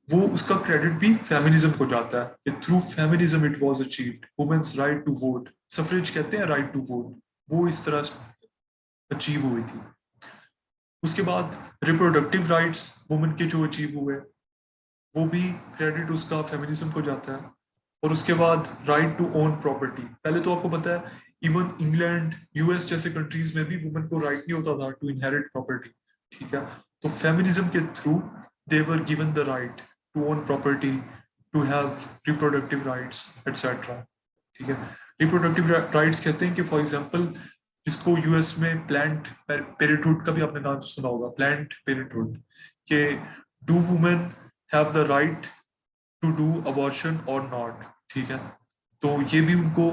वो उसका क्रेडिट भी फेमिनिज्म को जाता है कि through feminism it was achieved, women's right to vote, suffrage कहते हैं राइट टू वोट, वो इस तरह अचीव हुई थी। उसके बाद रिप्रोडक्टिव राइट्स वुमेन के जो अचीव हुए, वो भी क्रेडिट उसका फेमिनिज्म को जाता है। और उसके बाद राइट टू ओन प्रॉपर्टी, पहले तो आपको पता है इवन इंग्लैंड, यूएस जैसे कंट्रीज में भी वुमेन को राइट नहीं होता था टू इनहेरिट प्रॉपर्टी, ठीक है, तो फेमिनिज्म के through they were given the right to own property, to have reproductive rights etcetera, ठीक है। रिप्रोडक्टिव राइट्स कहते हैं कि फॉर एग्जांपल जिसको यूएस में प्लांट पेरेंटहुड का भी आपने नाम सुना होगा, प्लांट पेरेंटहुड, कि do women have the right to do abortion और नॉट, ठीक है। तो ये भी उनको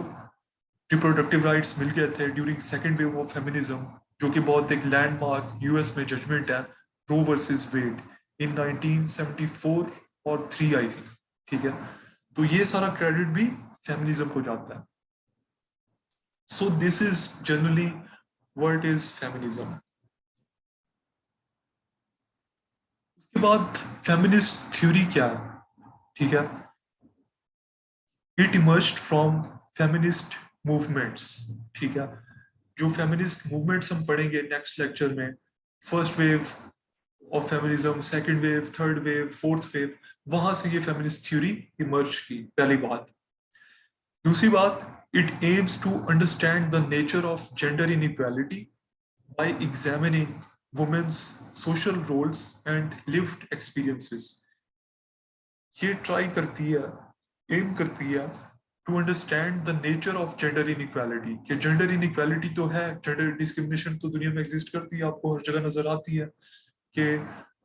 रिप्रोडक्टिव राइट्स मिल गए थे during second wave of feminism, जो कि बहुत एक लैंडमार्क यूएस में जजमेंट है, रो वर्सेस वेड इन 1974 और 3 आई थी, ठीक है। तो ये सारा क्रेडिट भी फेमिनिज्म को जाता है। So this is generally what is feminism. उसके बाद फेमिनिस्ट थ्योरी क्या है, ठीक है। It emerged from feminist movements, ठीक है। जो फेमिनिस्ट मूवमेंट्स हम पढ़ेंगे नेक्स्ट लेक्चर में, first wave of feminism, second wave, third wave, fourth wave, वहां से ये फेमिनिस्ट थ्योरी इमर्ज की, पहली बात। दूसरी बात, it aims to understand the nature of gender inequality by examining women's social roles and lived experiences. ये ट्राई करती है, एम करती है to understand the nature of gender inequality, कि जेंडर इनइक्वालिटी तो है, जेंडर डिस्क्रिमिनेशन तो दुनिया में एग्जिस्ट करती है, आपको हर जगह नजर आती है। कि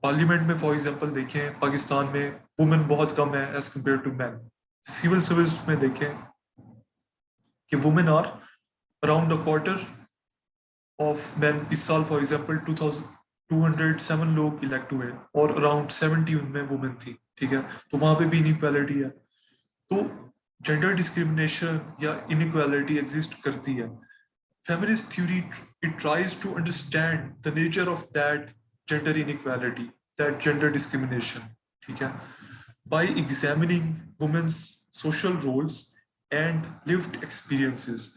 पार्लियामेंट में फॉर एग्जांपल देखें, पाकिस्तान में वुमेन बहुत कम है as compare to man. Civil service में देखें कि women are around a quarter of man. इस साल फॉर एग्जांपल 2207 लोग इलेक्ट हुए और अराउंड 70 उनमें वुमेन थी, ठीक है। तो वहां पे भी इनइक्वालिटी है। तो जेंडर डिस्क्रिमिनेशन या इनइक्वालिटी एग्जिस्ट करती है। Feminist theory it tries to understand the nature of that gender inequality, that gender discrimination, ठीक है, by examining women's social roles and lived experiences.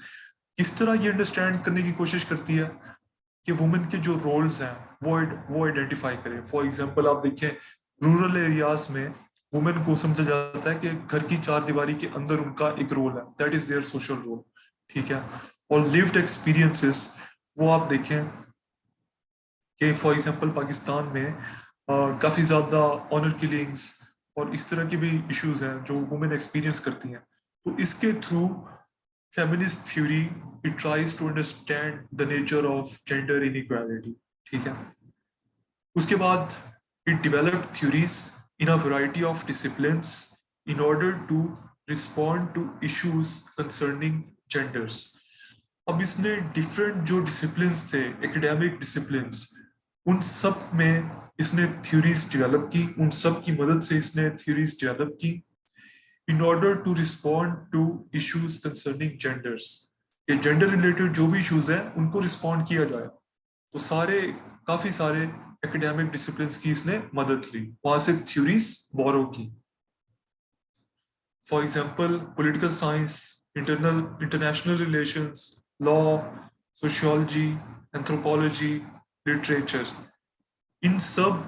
किस तरह ये अंडरस्टैंड करने की कोशिश करती है कि वुमेन के जो रोल्स हैं वो आइडेंटिफाई करें। फॉर एग्जांपल आप देखें, रूरल एरियाज में वुमेन को समझा जाता है कि घर की चार दीवारी के अंदर उनका एक रोल है, that is their social role, ठीक है। और लिव्ड एक्सपीरियंसेस वो आप देखें कि फॉर एग्जांपल पाकिस्तान में काफ़ी ज़्यादा ऑनर किलिंग्स और इस तरह के भी इश्यूज हैं जो वुमेन एक्सपीरियंस करती हैं। तो इसके through feminist theory it tries to understand the nature of gender inequality, ठीक है। उसके बाद it developed theories in a variety of disciplines in order to respond to issues concerning genders. अब इसने डिफरेंट जो डिसिप्लिन्स थे, एकेडमिक डिसिप्लिन्स, उन सब में इसने थ्योरीज डेवलप की, उन सब की मदद से इसने थ्योरीज डेवलप की in order to respond to issues concerning genders. ये जेंडर रिलेटेड जो भी इश्यूज हैं उनको रिस्पॉन्ड किया जाए। तो काफी सारे एकेडमिक डिसिप्लिन्स की इसने मदद ली, वहां से थ्योरीज बोरो की। For example political science, international relations, law, sociology, anthropology, literature, इन सब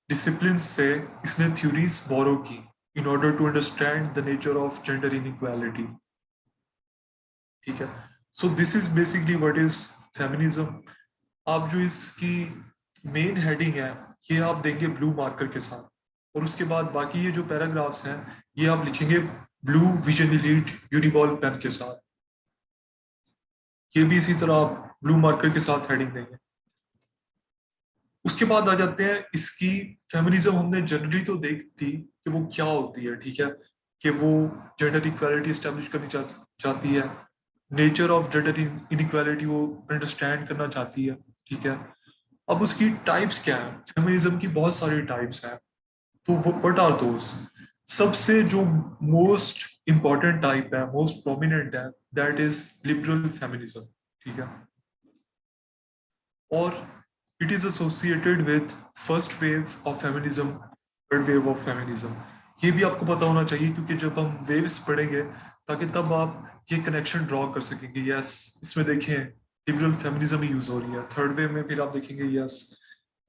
डिसिप्लिन्स से इसने थ्योरीज बोरो की in order to understand the nature of gender inequality, ठीक है। So this is basically what is feminism. आप जो इसकी मेन हेडिंग है ये आप देंगे ब्लू मार्कर के साथ, और उसके बाद बाकी ये जो पैराग्राफ्स हैं ये आप लिखेंगे blue Vision Elite Uniball pen के साथ। ये भी इसी तरह आप ब्लू मार्कर के साथ हेडिंग देंगे। उसके बाद आ जाते हैं इसकी फेमिनिज्म। हमने जनरली तो देखती कि वो क्या होती है, ठीक है, कि वो जेंडर इक्वालिटी एस्टेब्लिश करनी चाहती है, नेचर ऑफ जेंडर इनइक्वालिटी वो अंडरस्टैंड करना चाहती है, ठीक है। अब उसकी टाइप्स क्या है, फेमिनिज्म की बहुत सारी टाइप्स हैं। तो वो व्हाट आर दोस? सबसे जो मोस्ट इंपॉर्टेंट टाइप है, मोस्ट प्रोमिनेंट है, दैट इज लिबरल फेमिनिज्म, ठीक है। और it is associated with first wave of feminism, third wave of feminism. ये भी आपको पता होना चाहिए क्योंकि जब हम वेव्स पढ़ेंगे ताकि तब आप ये कनेक्शन ड्रॉ कर सकेंगे। यस, इसमें देखें लिबरल फेमिनिज्म ही यूज हो रही है। थर्ड वेव में फिर आप देखेंगे यस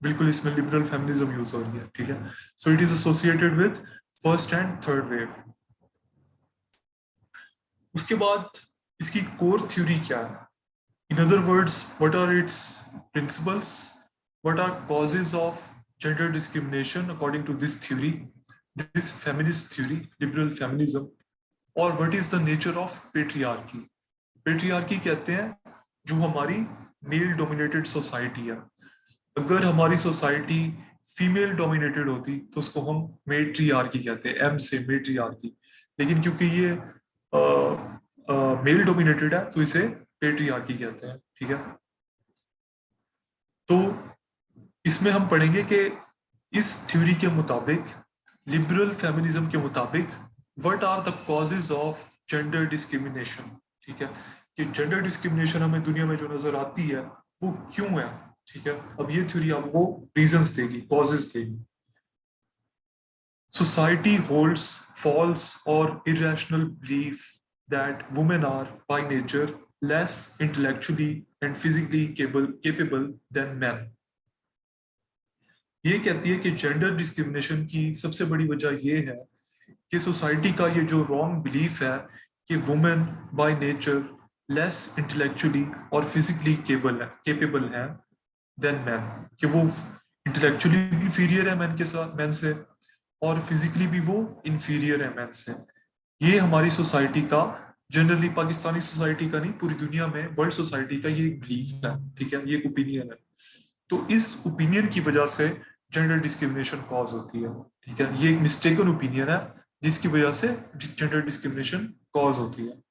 बिल्कुल इसमें लिबरल फेमिनिज्म यूज हो रही है, ठीक है। So it is associated with first and third wave. उसके बाद इसकी कोर थ्योरी क्या है? In other words, what are its principles? What are causes of gender discrimination according to this theory, this feminist theory, liberal feminism? और what is the nature of patriarchy. Patriarchy कहते हैं जो हमारी male dominated society है। अगर हमारी society female dominated होती तो उसको हम मेट्रियार्की कहते हैं, एम से मेट्रियार्की। लेकिन क्योंकि ये मेल डोमिनेटेड है तो इसे पेट्रियार्की कहते हैं, ठीक है। तो इसमें हम पढ़ेंगे कि इस थ्योरी के मुताबिक, लिबरल फेमिनिज्म के मुताबिक, what are the causes of gender discrimination, ठीक है। कि जेंडर डिस्क्रिमिनेशन हमें दुनिया में जो नजर आती है वो क्यों है, ठीक है। अब ये थ्योरी आपको रीजंस देगी, कॉजेज देगी। सोसाइटी होल्ड्स फॉल्स और irrational belief that women are by nature less intellectually and physically capable than man. ये कहती है कि जेंडर डिस्क्रिमिनेशन की सबसे बड़ी वजह ये है कि सोसाइटी का ये जो रॉन्ग बिलीफ है कि women bye nature less intellectually और फिजिकली केपेबल है देन मैन, कि वो इंटेलेक्चुअली भी इंफीरियर है मैन से और फिजिकली भी वो इंफीरियर है मैन से। ये हमारी सोसाइटी का, जनरली पाकिस्तानी सोसाइटी का नहीं, पूरी दुनिया में वर्ल्ड सोसाइटी का ये एक बिलीफ है, ठीक है, ये एक ओपिनियन है। तो इस ओपिनियन की वजह से जेंडर डिस्क्रिमिनेशन कॉज होती है, ठीक है। ये एक मिस्टेकन ओपिनियन है जिसकी वजह से जेंडर डिस्क्रिमिनेशन कॉज होती है।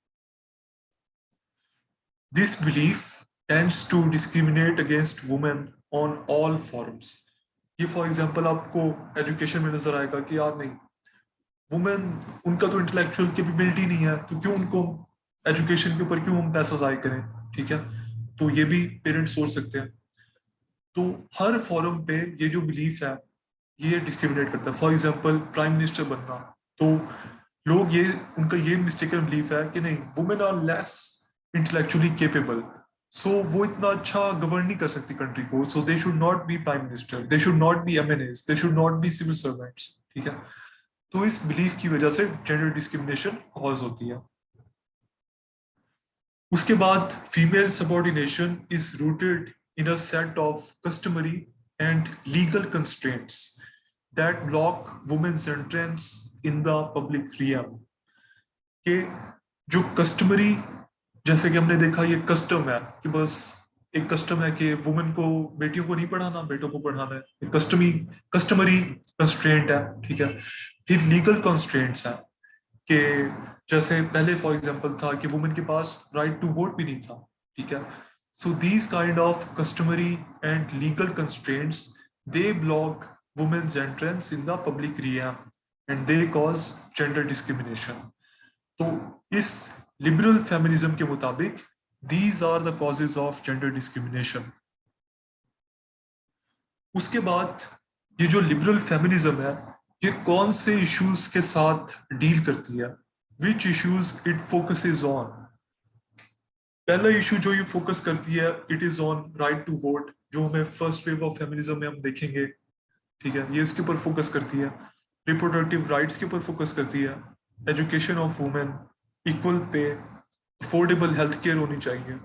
This belief tends to discriminate against women on all forms. ये फॉर एग्जांपल आपको एजुकेशन में नजर आएगा कि यार नहीं, वुमेन, उनका तो इंटेलेक्चुअल कैपेबिलिटी नहीं है तो क्यों उनको एजुकेशन के ऊपर क्यों हम पैसा जाय करें, ठीक है। तो ये भी पेरेंट्स सोच सकते हैं। तो हर फॉरम पे ये जो बिलीफ है ये डिस्क्रिमिनेट करता है। फॉर एग्जांपल प्राइम मिनिस्टर बनना, तो लोग ये, उनका ये मिस्टेकन बिलीफ है कि नहीं, women are less intellectually capable, सो वो इतना अच्छा गवर्न नहीं कर सकती कंट्री को, so they should not be prime minister, they should not be MNAs, they should not be civil servants, ठीक है। तो इस बिलीफ की वजह से जेंडर डिस्क्रिमिनेशन कॉज होती है। उसके बाद female subordination is rooted in a set of customary and legal constraints that block women's entrance in the public realm। कि जो कस्टमरी, जैसे कि हमने देखा ये कस्टम है कि बस एक कस्टम है कि वुमेन को, बेटियों को नहीं पढ़ाना, बेटों को पढ़ाना है, कस्टमरी कंस्ट्रेंट है, ठीक है। फिर लीगल कंस्ट्रेंट्स है कि जैसे पहले फॉर एग्जांपल था कि वुमेन के पास राइट टू वोट भी नहीं था, ठीक है। So these kind of customary and legal constraints, they block women's entrance in the public realm and they cause gender discrimination। तो इस liberal feminism के मुताबिक these are the causes of gender discrimination। उसके बाद ये जो liberal feminism है ये कौन से issues के साथ deal करती है, which issues it focuses on। पहला इशू जो ये फोकस करती है, it is on right to vote, जो हमें फर्स्ट वेव ऑफ फेमिनिज्म में हम देखेंगे, ठीक है। ये इसके ऊपर फोकस करती है। रिप्रोडक्टिव राइट्स के ऊपर फोकस करती है। Education of women, equal pay, affordable health care होनी चाहिए,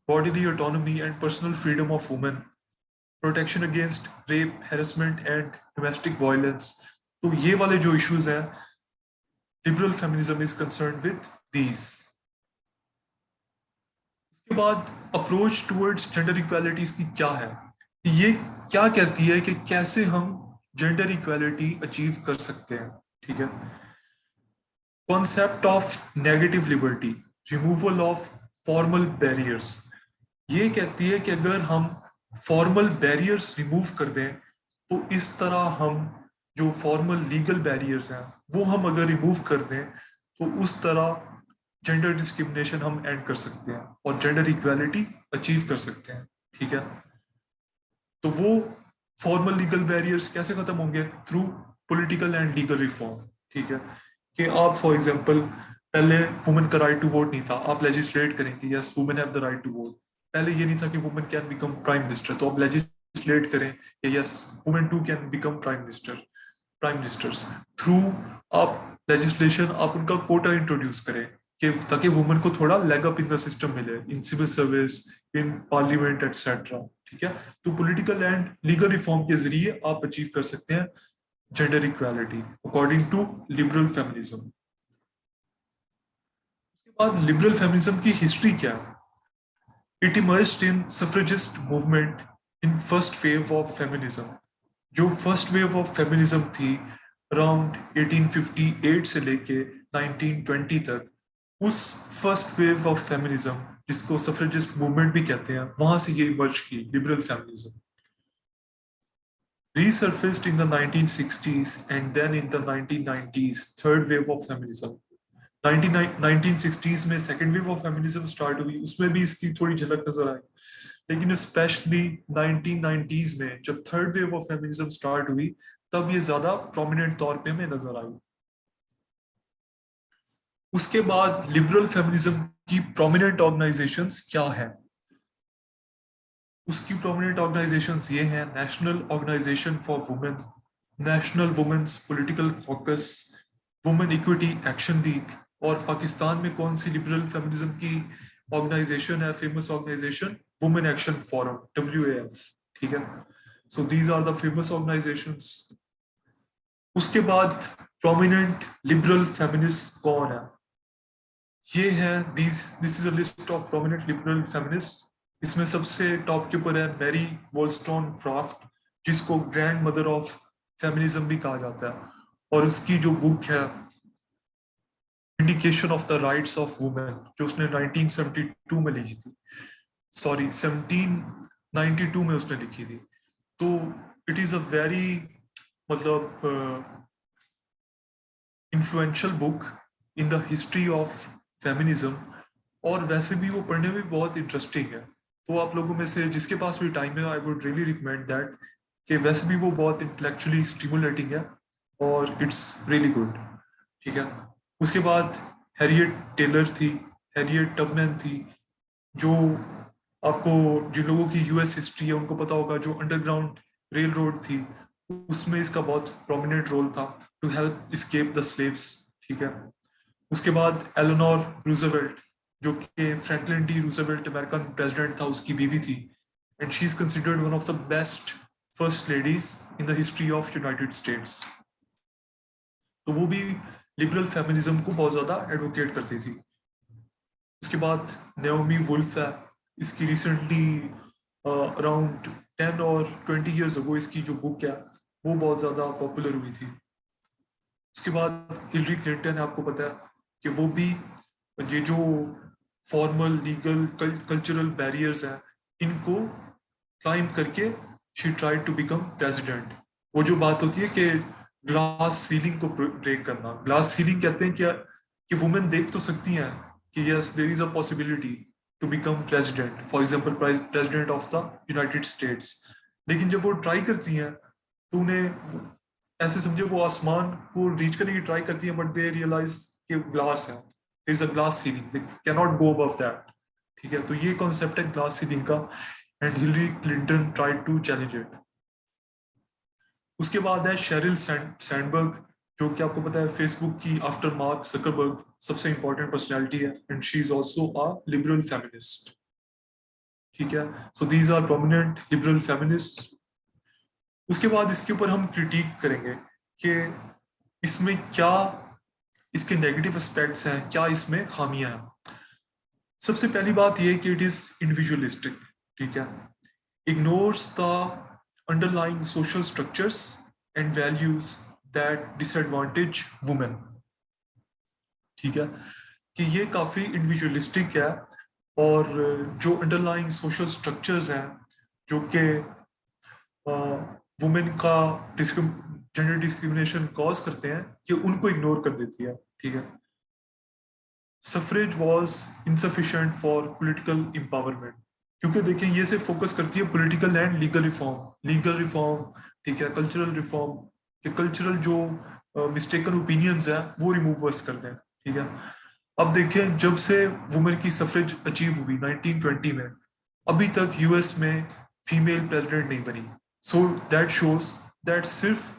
bodily autonomy and personal freedom of women, protection against rape, harassment and domestic violence. तो ये वाले जो इश्यूज हैं, liberal feminism is concerned with these. के बाद अप्रोच टुवर्ड्स जेंडर इक्वालिटीज की क्या है, ये क्या कहती है कि कैसे हम जेंडर इक्वालिटी अचीव कर सकते हैं, ठीक है। Concept of negative liberty, removal of formal barriers. ये कहती है कि अगर हम फॉर्मल बैरियर्स रिमूव कर दें तो इस तरह हम जो फॉर्मल लीगल बैरियर्स हैं वो हम अगर रिमूव कर दें तो उस तरह जेंडर डिस्क्रिमिनेशन हम एंड कर सकते हैं और जेंडर इक्वालिटी अचीव कर सकते हैं, ठीक है। तो वो फॉर्मल लीगल बैरियर्स कैसे खत्म होंगे? Through political and legal reform, ठीक है। कि आप फॉर एग्जांपल पहले वुमेन का राइट टू वोट नहीं था, आप लेजिस्लेट करें कि yes women have the right to vote. पहले ये नहीं था कि women can become prime minister, तो आप लेजिस्लेट करें कि yes women too can become prime ministers. Through आप लेजिस्लेशन, आप उनका कोटा इंट्रोड्यूस करें कि ताकि वुमेन को थोड़ा leg up in the system मिले, in civil service, in parliament etcetera, ठीक है। तो पॉलिटिकल एंड लीगल रिफॉर्म के जरिए आप अचीव कर सकते हैं gender equality according to liberal feminism. और लिबरल फेमिनिज्म की हिस्ट्री क्या है? It emerged in suffragist movement in first wave of feminism. जो फर्स्ट वेव ऑफ फेमिनिज्म थी अराउंड 1858 से लेके 1920 तक, उस फर्स्ट वेव ऑफ फेमिनिज्म जिसको सफरेजिस्ट मूवमेंट भी कहते हैं, वहां से ये इमर्ज की liberal feminism. Resurfaced in the 1960s and then in the 1990s, third wave of feminism. 1960s में second wave of feminism start हुई, उसमें भी इसकी थोड़ी झलक नजर आई. लेकिन स्पेशली 1990s में जब third wave of feminism start हुई, तब ये ज्यादा प्रोमिनेंट तौर पे हमें नजर आई. उसके बाद लिबरल फेमिनिज्म की प्रोमिनेंट ऑर्गेनाइजेशंस क्या है? उसकी प्रोमिनेंट ऑर्गेनाइजेशंस ये हैं: National Organization for Women, National Women's Political Caucus, Women Equity Action League. और पाकिस्तान में कौन सी लिबरल फेमिनिज्म की ऑर्गेनाइजेशन है, famous organisation? Women Action Forum, WAF. ठीक है, so these are the famous organisations. उसके बाद प्रोमिनेंट लिबरल फेमिनिस्ट कौन है? ये है this is a list of prominent liberal feminist. इसमें सबसे टॉप के ऊपर है मैरी वॉलस्टोनक्राफ्ट, जिसको ग्रैंड मदर ऑफ फेमिनिज्म भी कहा जाता है. और उसकी जो बुक है indication of the rights of women, जो उसने 1972 में लिखी थी, 1792 में उसने लिखी थी. तो इट इज अ वेरी मतलब influential book in the history of feminism. और वैसे भी वो पढ़ने में बहुत इंटरेस्टिंग है. तो आप लोगों में से जिसके पास भी टाइम है, I would really recommend that, कि वैसे भी वो बहुत इंटेलेक्चुअली स्टिमुलेटिंग है और इट्स रियली गुड. ठीक है. उसके बाद हैरियट टेलर थी, हैरियट टबमैन थी, जो आपको जिन लोगों की US हिस्ट्री है उनको पता होगा, जो अंडरग्राउंड रेल रोड थी उसमें इसका बहुत प्रोमिनेंट रोल था to help escape the slaves. ठीक है. उसके बाद एलेनोर रूजवेल्ट, जो कि Franklin D Roosevelt American president था, उसकी बीवी थी. And she is considered one of the best first ladies in the history of United States. तो वो भी लिबरल फेमिनिज्म को बहुत ज्यादा एडवोकेट करती थी. उसके बाद नेओमी वुल्फ है, इसकी रिसेंटली अराउंड 10 और 20 इयर्स अगो इसकी जो बुक है वो बहुत ज्यादा पॉपुलर हुई थी. उसके बाद हिलरी क्लिंटन है, आपको पता है कि वो भी ये जो फॉर्मल लीगल कल्चरल बैरियर्स हैं इनको क्लाइंब करके she tried to become president. वो जो बात होती है कि ग्लास सीलिंग को ब्रेक करना, ग्लास सीलिंग कहते हैं क्या कि वुमेन देख तो सकती हैं कि yes there is a possibility to become president, for example president of the United States. लेकिन जब वो ट्राई करती हैं तो उन्हें ऐसे समझे वो आसमान को रीच करने की ट्राई करती हैं, बट दे रियलाइज कि ग्लास है, there is a glass ceiling, they can not go above that. ठीक है. तो ये कॉन्सेप्ट है ग्लास सीलिंग का, and Hillary Clinton tried to challenge it. उसके बाद है शेरिल सैंडबर्ग, जो कि आपको पता है फेसबुक की आफ्टर मार्क जकरबर्ग सबसे इंपॉर्टेंट पर्सनैलिटी है, and she is also a liberal feminist. ठीक है. So these are prominent liberal feminist. उसके बाद इसके ऊपर हम क्रिटिक करेंगे कि इसमें क्या इसके नेगेटिव एस्पेक्ट्स हैं, क्या इसमें खामियां हैं. सबसे पहली बात यह कि इट इज इंडिविजुअलिस्टिक. ठीक है. Ignores the underlying social structures and values that disadvantage women. ठीक है. कि ये काफी इंडिविजुअलिस्टिक है, और जो अंडरलाइंग सोशल स्ट्रक्चर्स हैं जो कि वुमेन का जेंडर डिस्क्रिमिनेशन कॉज करते हैं, कि उनको इग्नोर कर देती है. ठीक है. Suffrage was insufficient for political empowerment, क्योंकि देखें ये से फोकस करती है पॉलिटिकल एंड लीगल रिफॉर्म. ठीक है. कल्चरल रिफॉर्म, कि कल्चरल जो मिस्टेकन ओपिनियंस है वो रिमूव बस कर दें. ठीक है. अब देखें जब से वुमेन की सफरेज अचीव हुई 1920 में, अभी तक US में फीमेल प्रेसिडेंट नहीं बनी. सो दैट शोज दैट सिर्फ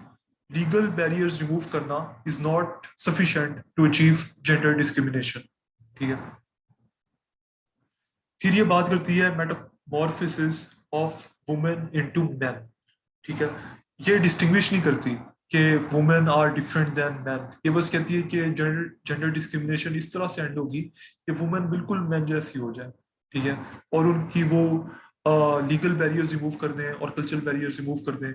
लीगल बैरियर्स रिमूव करना is not sufficient to achieve gender discrimination. ठीक है. फिर ये बात करती है metamorphosis of women into man. ठीक है. ये डिस्टिंग्विश नहीं करती कि women are different than man, ये बस कहती है कि जेंडर डिस्क्रिमिनेशन इस तरह से एंड होगी कि वुमेन बिल्कुल मैन जैसी हो जाए, ठीक है, और उनकी वो लीगल बैरियर्स रिमूव कर दें और कल्चरल बैरियर्स रिमूव कर दें।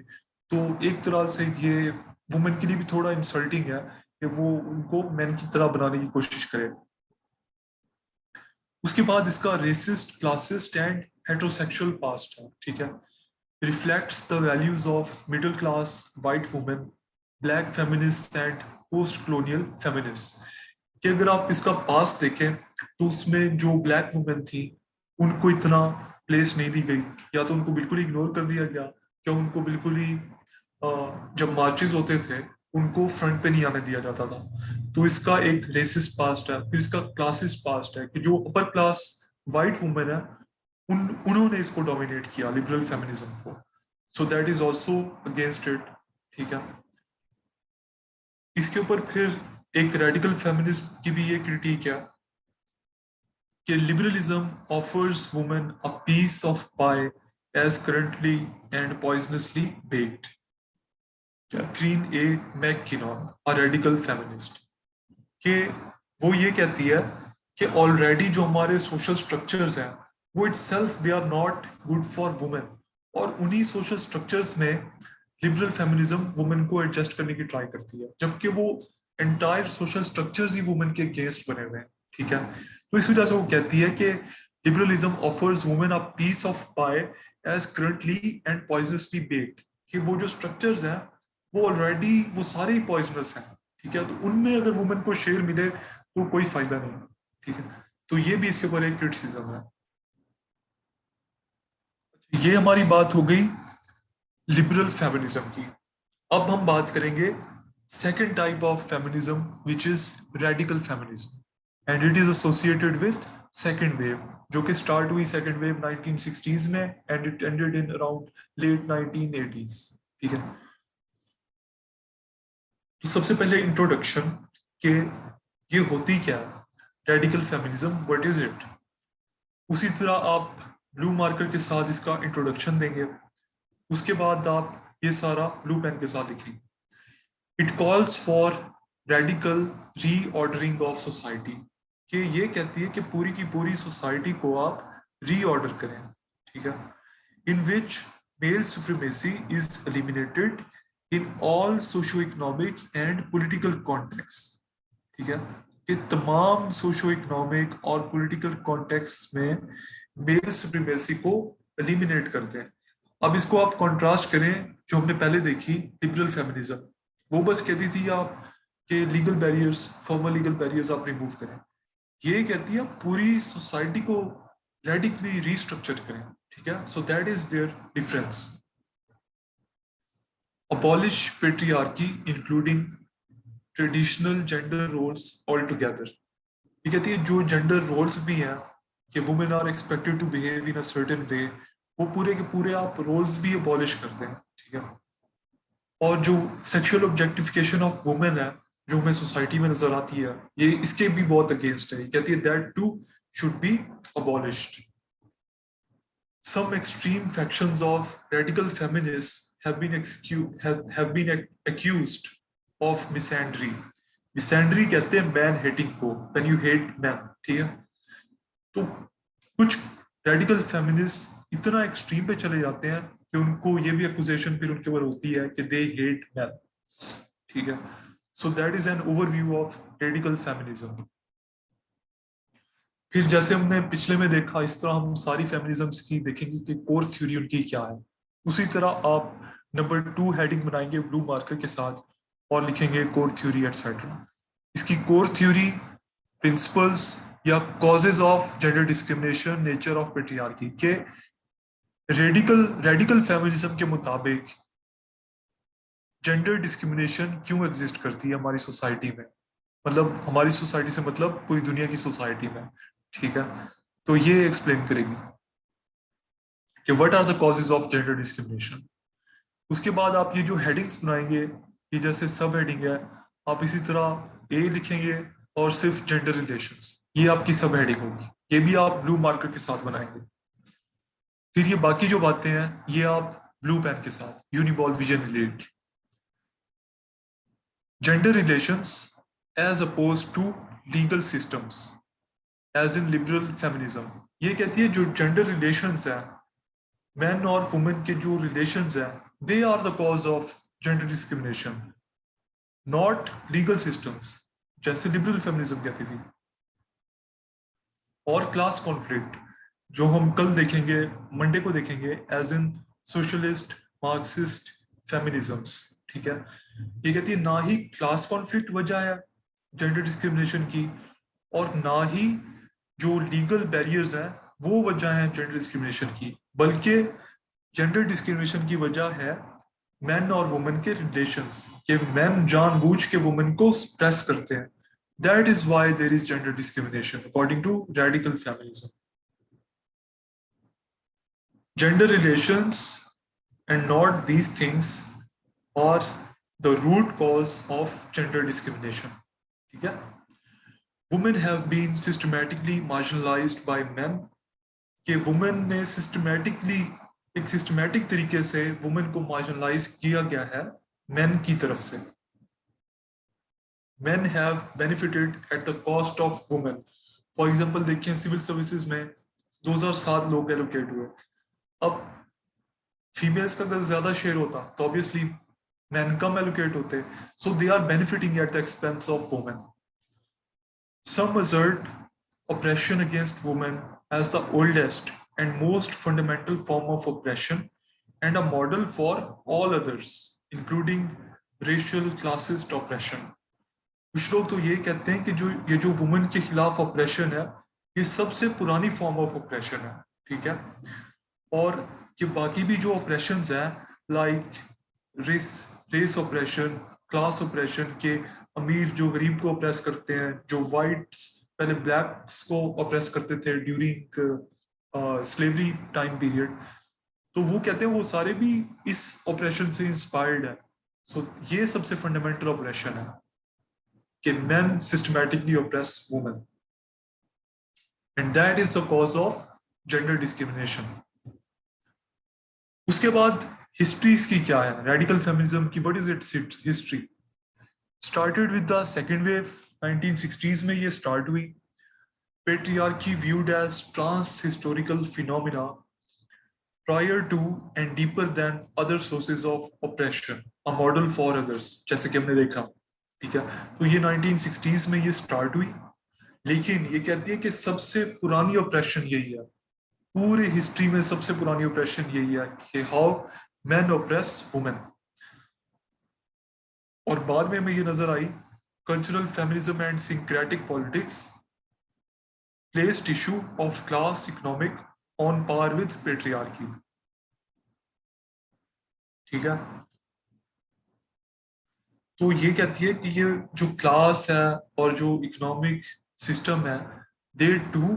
तो एक तरह से ये वुमेन के लिए भी थोड़ा इंसल्टिंग है कि वो उनको मैन की तरह बनाने की कोशिश करे। उसके बाद इसका racist, classist and heterosexual past है, ठीक है, reflects the values of middle class white women, black feminists and post-colonial feminists। कि अगर आप इसका पास देखें तो उसमें जो ब्लैक वुमेन थी उनको इतना प्लेस नहीं दी गई, या तो उनको बिल्कुल इग्नोर कर दिया गया, या उनको बिल्कुल ही जब मार्चेस होते थे उनको फ्रंट पे नहीं आने दिया जाता था। तो इसका एक रेसिस्ट पास्ट है। फिर इसका क्लासिस्ट पास्ट है कि जो अपर क्लास वाइट वुमेन है उन्होंने इसको डोमिनेट किया, लिबरल फेमिनिज्म को, सो that is also against it, ठीक है। इसके ऊपर फिर एक रेडिकल फेमिनिज्म की भी ये क्रिटिक है कि liberalism offers women a piece of pie as currently and poisonously baked. Catherine A MacKinnon, a radical feminist, कि वो ये कहती है कि ऑलरेडी जो हमारे सोशल स्ट्रक्चर्स हैं वो itself they are not good for women, और उन्हीं सोशल स्ट्रक्चर्स में लिबरल फेमिनिज्म वुमेन को एडजस्ट करने की ट्राई करती है, जबकि वो एंटायर सोशल स्ट्रक्चर्स ही वुमेन के अगेंस्ट बने हुए हैं, ठीक है। तो इस वजह से वो कहती है कि liberalism offers women a piece of pie as currently and poisonously baked, कि वो जो स्ट्रक्चर्स हैं वो ऑलरेडी वो सारे ही पॉइजनस हैं, ठीक है, तो उनमें अगर वुमेन को शेयर मिले तो कोई फायदा नहीं, ठीक है। तो ये भी इसके ऊपर एक क्रिटिसिज्म है। ये हमारी बात हो गई लिबरल फेमिनिज्म की। अब हम बात करेंगे second type of feminism which is radical feminism, and it is associated with second wave, जो कि स्टार्ट हुई सेकंड वेव 1960s में and it ended in around late 1980s, ठीक है। तो सबसे पहले इंट्रोडक्शन के ये होती क्या है radical feminism, what is it. उसी तरह आप ब्लू मार्कर के साथ इसका इंट्रोडक्शन देंगे, उसके बाद आप ये सारा ब्लू पेन के साथ लिखेंगे। It calls for radical reordering of society, कि ये कहती है कि पूरी की पूरी सोसाइटी को आप रीऑर्डर करें, ठीक है, in which male supremacy is eliminated in all socio economic and political context, ठीक है, कि तमाम सोशो इकोनॉमिक और पॉलिटिकल कॉन्टेक्स्ट में मेल सुप्रीमेसी को एलिमिनेट करते हैं। अब इसको आप कॉन्ट्रास्ट करें जो हमने पहले देखी लिबरल फेमिनिज्म, वो बस कहती थी आप कि legal barriers, formal legal barriers आप रिमूव करें। ये कहती है पूरी सोसाइटी को रेडिकली रीस्ट्रक्चर करें, ठीक है। So that is their difference. Abolish patriarchy including traditional gender roles all together. ये कहती है जो जेंडर रोल्स भी हैं कि women are expected to behave in a certain way, वो पूरे के पूरे आप रोल्स भी अबॉलिश करते हैं, ठीक है। और जो सेक्सुअल ऑब्जेक्टिफिकेशन ऑफ वुमेन है जो हमें सोसाइटी में नजर आती है, ये इसके भी बहुत अगेंस्ट है। कहती है that too should be abolished. Some extreme factions of radical feminists have been accused of misandry. Misandry कहते हैं मैन हेटिंग को, when you hate men, ठीक है। तो कुछ रेडिकल फेमिनिस्ट इतना एक्सट्रीम पे चले जाते हैं कि उनको ये भी एक्यूजेशन फिर उनके ऊपर होती है कि दे हेट मैन, ठीक है। So that is an overview of radical feminism. फिर जैसे हमने पिछले में देखा, इस तरह हम सारी फेमिनिज्म्स की देखेंगे कि कोर थ्योरी उनकी क्या है। उसी तरह आप नंबर 2 हेडिंग बनाएंगे ब्लू मार्कर के साथ और लिखेंगे कोर थ्योरी एटसेट्रा। इसकी कोर थ्योरी, प्रिंसिपल्स या causes of gender discrimination, nature of patriarchy के रेडिकल फेमिनिज्म के मुताबिक जेंडर डिस्क्रिमिनेशन क्यों एग्जिस्ट करती है हमारी सोसाइटी में, मतलब हमारी सोसाइटी से मतलब पूरी दुनिया की सोसाइटी में, ठीक है। तो ये एक्सप्लेन करेगी कि what are the causes of gender discrimination. उसके बाद आप ये जो हेडिंग्स बनाएंगे, ये जैसे सब हेडिंग है, आप इसी तरह ए लिखेंगे और सिर्फ जेंडर रिलेशंस, ये आपकी सब हेडिंग होगी। ये भी आप ब्लू मार्कर के साथ बनाएंगे। फिर ये बाकी जो बातें हैं ये आप ब्लू पेन के साथ Uniball Vision related. Gender relations as oppose to legal systems as in liberal feminism. ये कहती है जो जेंडर रिलेशंस है, मैन और वुमेन के जो रिलेशंस है, they are the cause of gender discrimination, not legal systems, जैसे लिबरल फेमिनिज्म कहती थी। और क्लास कॉन्फ्लिक्ट जो हम कल देखेंगे, मंडे को देखेंगे, एज इन सोशलिस्ट मार्क्सिस्ट फेमिनिज्म्स। ठीक है, ये कहती है ना ही क्लास कॉन्फ्लिक्ट वजह है जेंडर डिस्क्रिमिनेशन की, और ना ही जो लीगल बैरियर्स हैं वो वजह है जेंडर डिस्क्रिमिनेशन की, बल्कि जेंडर डिस्क्रिमिनेशन की वजह है मैन और वुमेन के रिलेशंस, कि मैन जानबूझ के वुमेन को स्ट्रेस करते हैं। That is why there is gender discrimination, according to radical feminism. Gender relations and not these things are the root cause of gender discrimination. ठीक है? Women have been systematically marginalized by men. कि women ने systematically एक systematic तरीके से women को marginalize किया गया है men की तरफ से। Men have benefited at the cost of women. For example, देखिए सिविल सर्विसेज में 2007 लोग एलोकेट हुए। अब फीमेल्स का अगर ज्यादा शेयर होता तो ऑब्वियसली मैन कम एलोकेट होते, so they are benefiting at the expense of women. Some assert oppression against women as the oldest and most fundamental form of oppression and a model for all others, including racial classist oppression. कुछ लोग तो ये कहते हैं कि जो women के खिलाफ ऑपरेशन है, ये सबसे पुरानी फॉर्म ऑफ ऑपरेशन है। ठीक है, और ये बाकी भी जो ऑपरेशंस है, like race operation, class operation, के अमीर जो गरीब को ऑपरेस करते हैं, जो वाइट्स पहले ब्लैक्स को ऑपरेस करते थे ड्यूरिंग स्लेवरी टाइम पीरियड, तो वो कहते हैं वो सारे भी इस ऑपरेशन से इंस्पायर्ड है। सो ये सबसे फंडामेंटल ऑपरेशन है कि men systematically oppress women, and that is the cause of gender discrimination. उसके बाद हिस्ट्री इसकी क्या है, रेडिकल फेमिनिज्म की, what is it's history? Started with the second wave, 1960s में ये स्टार्ट हुई। Patriarchy viewed as trans historical phenomena prior to and deeper than other sources of oppression, a model for others, जैसे कि हमने देखा। ठीक है, तो ये 1960s में ये स्टार्ट हुई, लेकिन ये कहती है कि सबसे पुरानी ऑपरेशन यही है, पूरे हिस्ट्री में सबसे पुरानी ऑपरेशन यही है कि हाउ मैन ऑपरेस वुमेन। और बाद में हमें ये नजर आई, cultural feminism and syncretic politics placed issue of class economic on par with patriarchy. ठीक है, तो ये कहती है कि ये जो क्लास है और जो इकोनॉमिक सिस्टम है, दे टू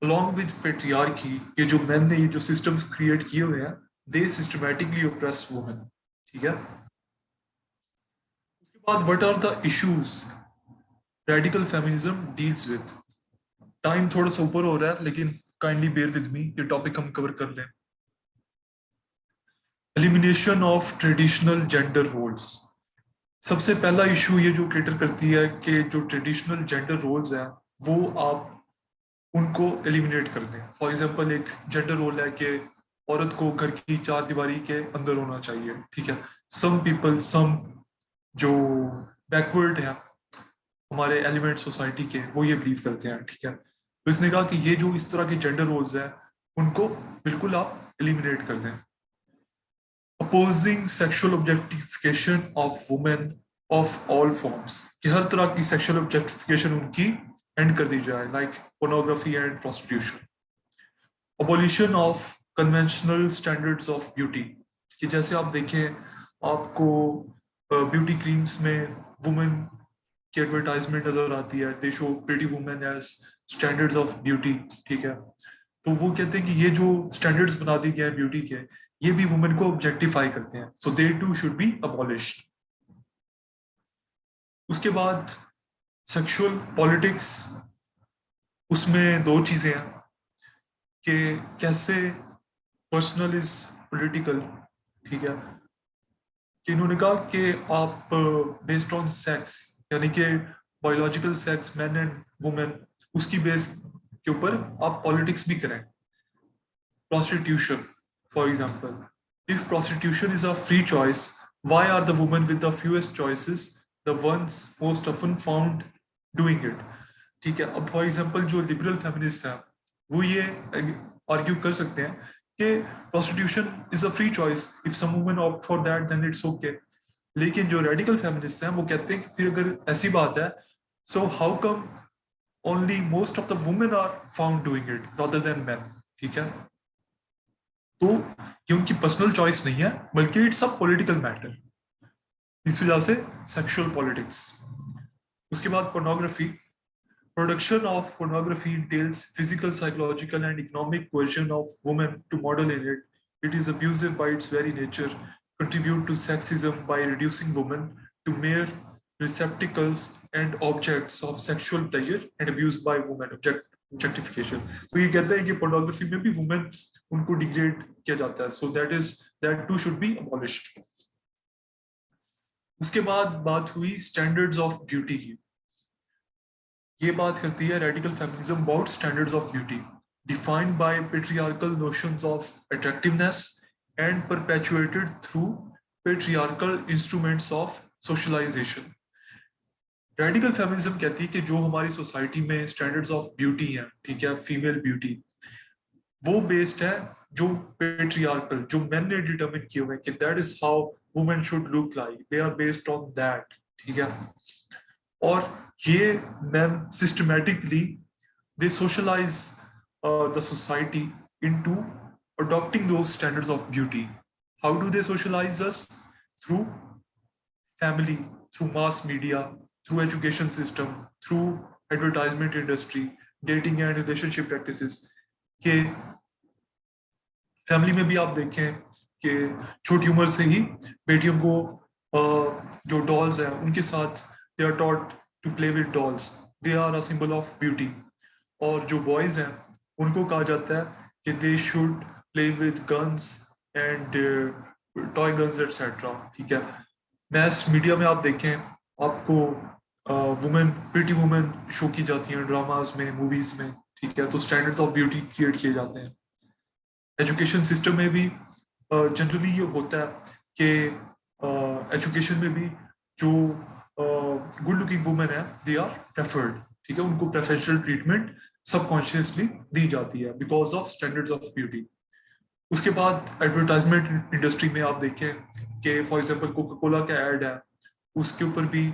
अलॉन्ग विद पेट्रियार्की, ये जो मैन ने ये जो सिस्टम्स क्रिएट किए हुए हैं, दे सिस्टमैटिकली ऑप्रेस वुमेन। ठीक है, उसके बाद what are the issues radical feminism deals with. Time थोड़ा सा ऊपर हो रहा है, लेकिन काइंडली बेयर विद मी, ये टॉपिक हम कवर कर लें। Elimination of traditional gender roles. सबसे पहला इशू ये जो कैटर करती है कि जो ट्रेडिशनल जेंडर रोल्स हैं वो आप उनको एलिमिनेट कर दें। फॉर एग्जांपल, एक जेंडर रोल है कि औरत को घर की चार दीवारी के अंदर होना चाहिए। ठीक है, सम पीपल, सम जो बैकवर्ड है हमारे एलिमेंट सोसाइटी के, वो ये बिलीव करते हैं। ठीक है, तो इसने कहा कि ये जो इस तरह के जेंडर रोल्स हैं उनको बिल्कुल आप एलिमिनेट कर दें। Opposing sexual objectification of women of all forms, कि हर तरह की sexual objectification उनकी end कर दी जाए, like pornography and prostitution. Abolition of conventional standards of beauty, कि जैसे आप देखें आपको ब्यूटी क्रीम्स में वुमेन की एडवर्टाइजमेंट नजर आती है, they show pretty women as standards of beauty. ठीक है, तो वो कहते हैं कि ये जो स्टैंडर्ड्स बना दिए गए हैं ब्यूटी के, ये भी वुमेन को ऑब्जेक्टिफाई करते हैं, सो दे टू शुड बी अबॉलिश्ड। उसके बाद सेक्सुअल पॉलिटिक्स, उसमें दो चीजें हैं कि कैसे पर्सनल इज पॉलिटिकल। ठीक है, कि इन्होंने कहा कि आप बेस्ड ऑन सेक्स, यानी कि biological sex man and women, उसकी बेस के ऊपर आप पॉलिटिक्स भी करें. Prostitution, for example. If prostitution is a free choice, why are the women with the fewest choices the ones most often found doing it? ठीक है, अब for example जो लिबरल फेमिनिस्ट हैं वो ये आर्ग्यू कर सकते हैं कि prostitution is a free choice, if some women opt for that then it's okay. लेकिन जो रेडिकल फेमिनिस्ट हैं वो कहते हैं कि फिर अगर ऐसी बात है, so how come only most of the women are found doing it rather than men? ठीक है, तो ये उनकी पर्सनल चॉइस नहीं है बल्कि इट्स अ पॉलिटिकल मैटर. इस वजह से सेक्सुअल पॉलिटिक्स. उसके बाद pornography. Production of pornography entails physical, psychological and economic coercion of women to model in it. It is abusive by its very nature, contribute to sexism by reducing women to mere receptacles and objects of sexual pleasure and abuse by women, objectification. तो ये कहते हैं कि pornography में भी women उनको degrade किया जाता है, so that too should be abolished. उसके बाद बात हुई स्टैंडर्ड्स ऑफ ब्यूटी की. ये बात करती है radical feminism about standards of beauty defined by patriarchal notions of attractiveness and perpetuated through patriarchal instruments of socialization. Radical feminism कहती है कि जो हमारी सोसाइटी में स्टैंडर्ड्स ऑफ ब्यूटी हैं, ठीक है, फीमेल ब्यूटी, वो बेस्ड है जो पेट्रियार्कल, जो मैन ने डिटरमिन किए हुए हैं कि that is how women should look like, they are based on that. ठीक है, और ये man systematically they socialize the society into adopting those standards of beauty. How do they socialize us? Through family, through mass media, through education system, through advertisement industry, dating and relationship practices. के family में भी आप देखें कि छोटी उम्र से ही बेटियों को जो डॉल्स हैं उनके साथ they are taught to play with dolls, they are a symbol of beauty. और जो बॉयज हैं उनको कहा जाता है कि they should play with guns and toy guns etcetera. ठीक है, मैस मीडिया में आप देखें आपको वुमेन, प्रिटी वुमेन शो की जाती हैं ड्रामाज में, मूवीज में. ठीक है, तो स्टैंडर्ड्स ऑफ ब्यूटी क्रिएट किए जाते हैं. एजुकेशन सिस्टम में भी जनरली ये होता है कि एजुकेशन में भी जो गुड लुकिंग वुमेन है दे आर प्रेफर्ड. ठीक है, उनको प्रेफरेंशियल ट्रीटमेंट सबकॉन्शियसली दी जाती है because of standards of beauty. उसके बाद एडवर्टाइजमेंट इंडस्ट्री में आप देखें कि फॉर एग्जांपल कोका कोला का एड है, उसके ऊपर भी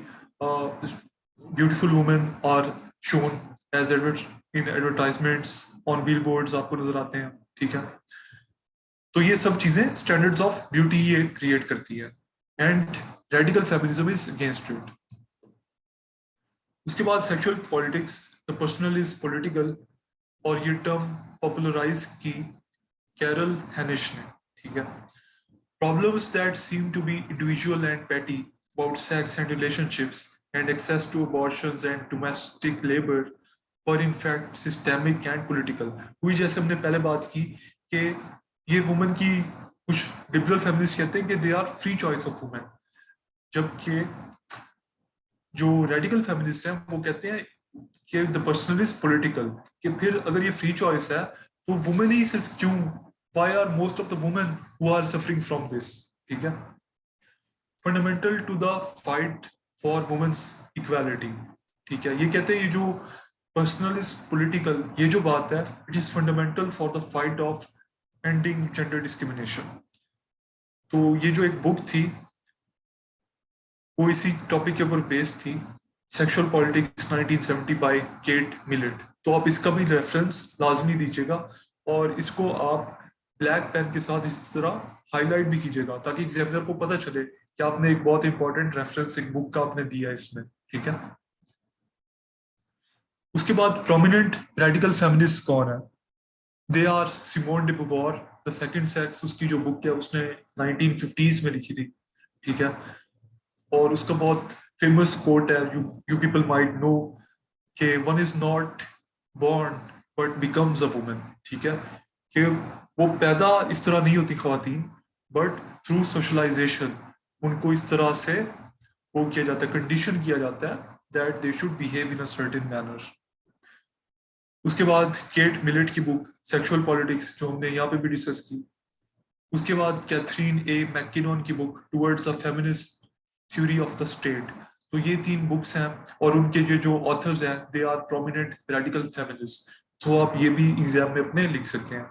beautiful women are shown as in advertisements on billboards आपको नजर आते हैं. ठीक है, तो ये सब चीजें स्टैंडर्ड्स ऑफ ब्यूटी ये क्रिएट करती है and radical feminism is against it. उसके बाद sexual politics, the personal is political, और ये टर्म पॉपुलराइज की कैरल हैनिश ने. ठीक है, problems that seem to be individual and petty about sex and relationships and access to abortions and domestic labor were in fact systemic and political. हुई जैसे हमने पहले बात की कि ये वुमेन की कुछ लिबरल फेमिनिस्ट कहते हैं कि they are free choice of women, जबकि जो रेडिकल फेमिनिस्ट हैं वो कहते हैं कि द पर्सनल इज पॉलिटिकल, कि फिर अगर ये फ्री चॉइस है तो वुमेन ही सिर्फ क्यों, why are most of the women who are suffering from this? ठीक है, fundamental to the fight for women's equality. ठीक है, ये कहते हैं ये जो personal is political, ये जो बात है it is fundamental for the fight of ending gender discrimination. तो ये जो एक बुक थी वो इसी टॉपिक के ऊपर बेस्ड थी, sexual politics 1970 by Kate Millett. तो आप इसका भी रेफरेंस लाजमी दीजिएगा और इसको आप ब्लैक पेन के साथ इस तरह हाईलाइट भी कीजिएगा ताकि एग्जामिनर को पता चले कि आपने एक बहुत इंपॉर्टेंट रेफरेंस एक बुक का आपने दिया इसमें. ठीक है, उसके बाद प्रोमिनेंट रेडिकल फेमिनिस्ट कौन है? They are Simone de Beauvoir, the second sex उसकी जो बुक है उसने 1950s में लिखी थी. ठीक है, और उसका बहुत फेमस कोट है, यू पीपल माइट नो, कि one is not born but becomes a woman. ठीक है, कि वो पैदा इस तरह नहीं होती ख्वातीन, बट थ्रू सोशलाइजेशन उनको इस तरह से वो किया जाता है, कंडीशन किया जाता है that they should behave in a certain manner. उसके बाद केट मिलेट की बुक सेक्सुअल पॉलिटिक्स जो हमने यहाँ पे भी डिस्कस की। उसके बाद कैथरीन ए मैकिनॉन की book towards a feminist theory of the state. तो ये 3 बुक्स हैं और उनके जो ऑथर्स हैं they are prominent radical feminist. तो आप ये भी एग्जाम में अपने लिख सकते हैं।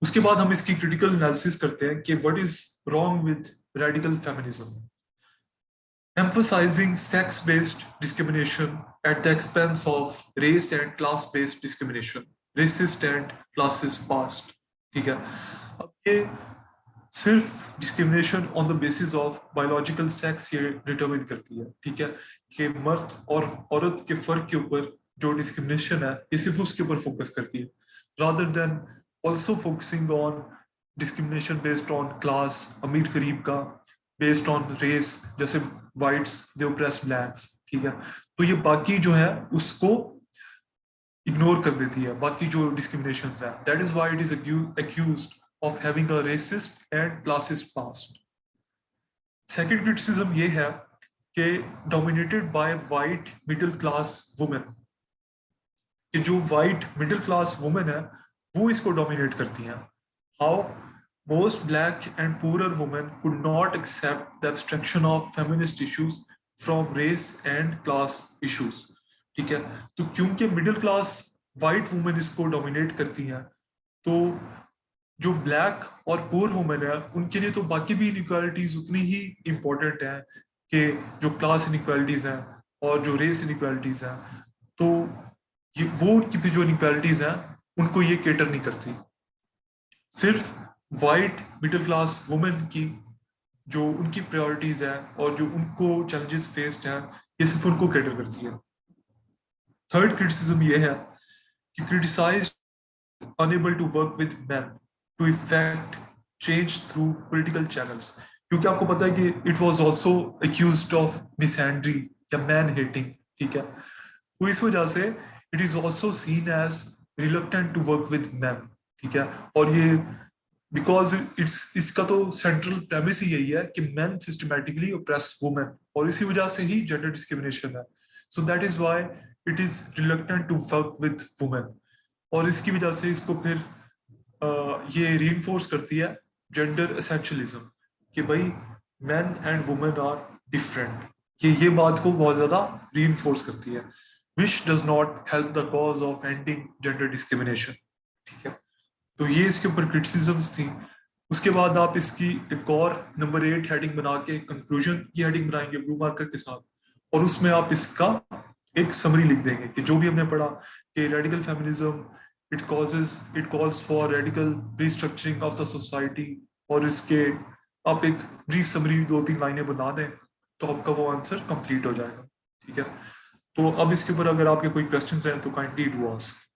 उसके बाद हम इसकी क्रिटिकल एनालिसिस करते हैं कि what is wrong with radical feminism. Emphasizing sex-based discrimination at the expense of race and class-based discrimination, racist and classist past। ठीक है, अब ये सिर्फ discrimination on the basis of biological sex ये डिटरमिन करती है। ठीक है, कि मर्द और औरत के फर्क के ऊपर जो डिस्क्रिमिनेशन है ये सिर्फ उसके ऊपर फोकस करती है, rather than also focusing on discrimination based on class, अमीर गरीब का, बेस्ड ऑन रेस, जैसे वाइट्स दे ओप्रेस ब्लैक्स। ठीक है, तो ये बाकी जो है उसको इग्नोर कर देती है, बाकी जो डिस्क्रिमिनेशन है। That is why it is accused of having a racist and classist past। Second criticism ये है कि dominated by white middle class women, कि जो वाइट मिडिल क्लास वुमेन है वो इसको डोमिनेट करती हैं। How most black and poorer women could not accept the abstraction of feminist issues from race and class issues। ठीक है, तो क्योंकि मिडिल क्लास वाइट वुमेन इसको डोमिनेट करती हैं, तो जो ब्लैक और पुअर वुमेन है उनके लिए तो बाकी भी इनइक्वालिटीज उतनी ही इंपॉर्टेंट है, कि जो क्लास इनइक्वालिटीज हैं और जो रेस इनइक्वालिटीज हैं, तो ये वो उनकी भी जो इनइक्वालिटीज हैं उनको ये केटर नहीं करती। सिर्फ वाइट मिडिल क्लास वुमेन की जो उनकी प्रायोरिटीज है और जो उनको चैलेंजेस फेस्ड हैं ये सिर्फ उनको कैटर करती है। थर्ड क्रिटिसिज्म ये है कि criticise unable to work with man to effect change through political channels, क्योंकि आपको पता है कि it was also accused of misandry या मैन हेटिंग। ठीक है, तो इस वजह से it is also seen as reluctant to work with man. ठीक है, और ये बिकॉज इसका तो सेंट्रल प्रेमिस ही यही है कि मैन सिस्टमैटिकली ओप्रेस वुमेन, और इसी वजह से ही जेंडर डिस्क्रिमिनेशन है। So that is why it is reluctant to work with women, और इसकी वजह से इसको फिर ये रीइंफोर्स करती है जेंडर एसेंशियलिज्म, कि भाई man and women are different. ये बात को बहुत ज्यादा रीइंफोर्स करती है, which does not help the cause of ending gender discrimination. ठीक है, तो ये इसके ऊपर क्रिटिसिजम्स थी। उसके बाद आप इसकी एक और नंबर 8 हेडिंग बना के कंक्लूजन की हेडिंग बनाएंगे ब्लू मार्कर के साथ, और उसमें आप इसका एक समरी लिख देंगे कि जो भी हमने पढ़ा कि radical feminism it calls for radical restructuring of the society, और इसके आप एक ब्रीफ समरी 2-3 लाइनें बना दें तो आपका वो आंसर कंप्लीट हो जाएगा। ठीक है, तो अब इसके ऊपर अगर आपके कोई क्वेश्चंस हैं तो काइंडली डू आस्क।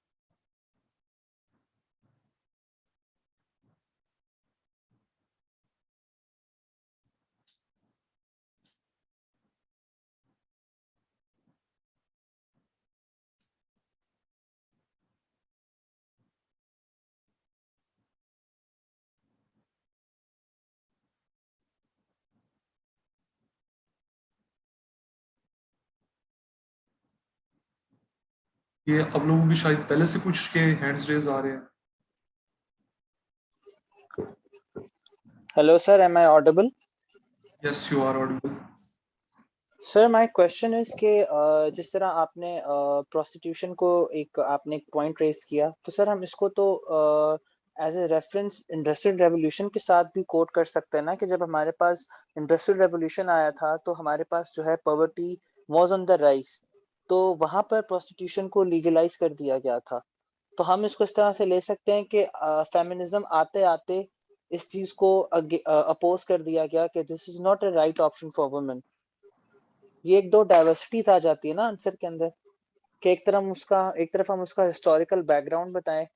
ये अब लोगों की शायद पहले से कुछ के हैंड्स रेज आ रहे हैं। Hello, sir. Am I audible? Yes, you are audible. Sir my question is कि जिस तरह आपने प्रोस्टिट्यूशन को आपने एक पॉइंट रेज किया, तो सर हम इसको तो as a reference industrial revolution के साथ भी कोट कर सकते हैं ना, कि जब हमारे पास इंडस्ट्रियल रेवोल्यूशन आया था तो हमारे पास जो है poverty was on the rise, तो वहां पर प्रोस्टिट्यूशन को लीगलाइज कर दिया गया था। तो हम इसको इस तरह से ले सकते हैं कि फेमिनिज्म आते आते इस चीज को अपोज कर दिया गया कि this is not a right option for women. ये एक दो डाइवर्सिटीज आ जाती है ना आंसर के अंदर, कि एक तरफ हम उसका हिस्टोरिकल बैकग्राउंड बताएं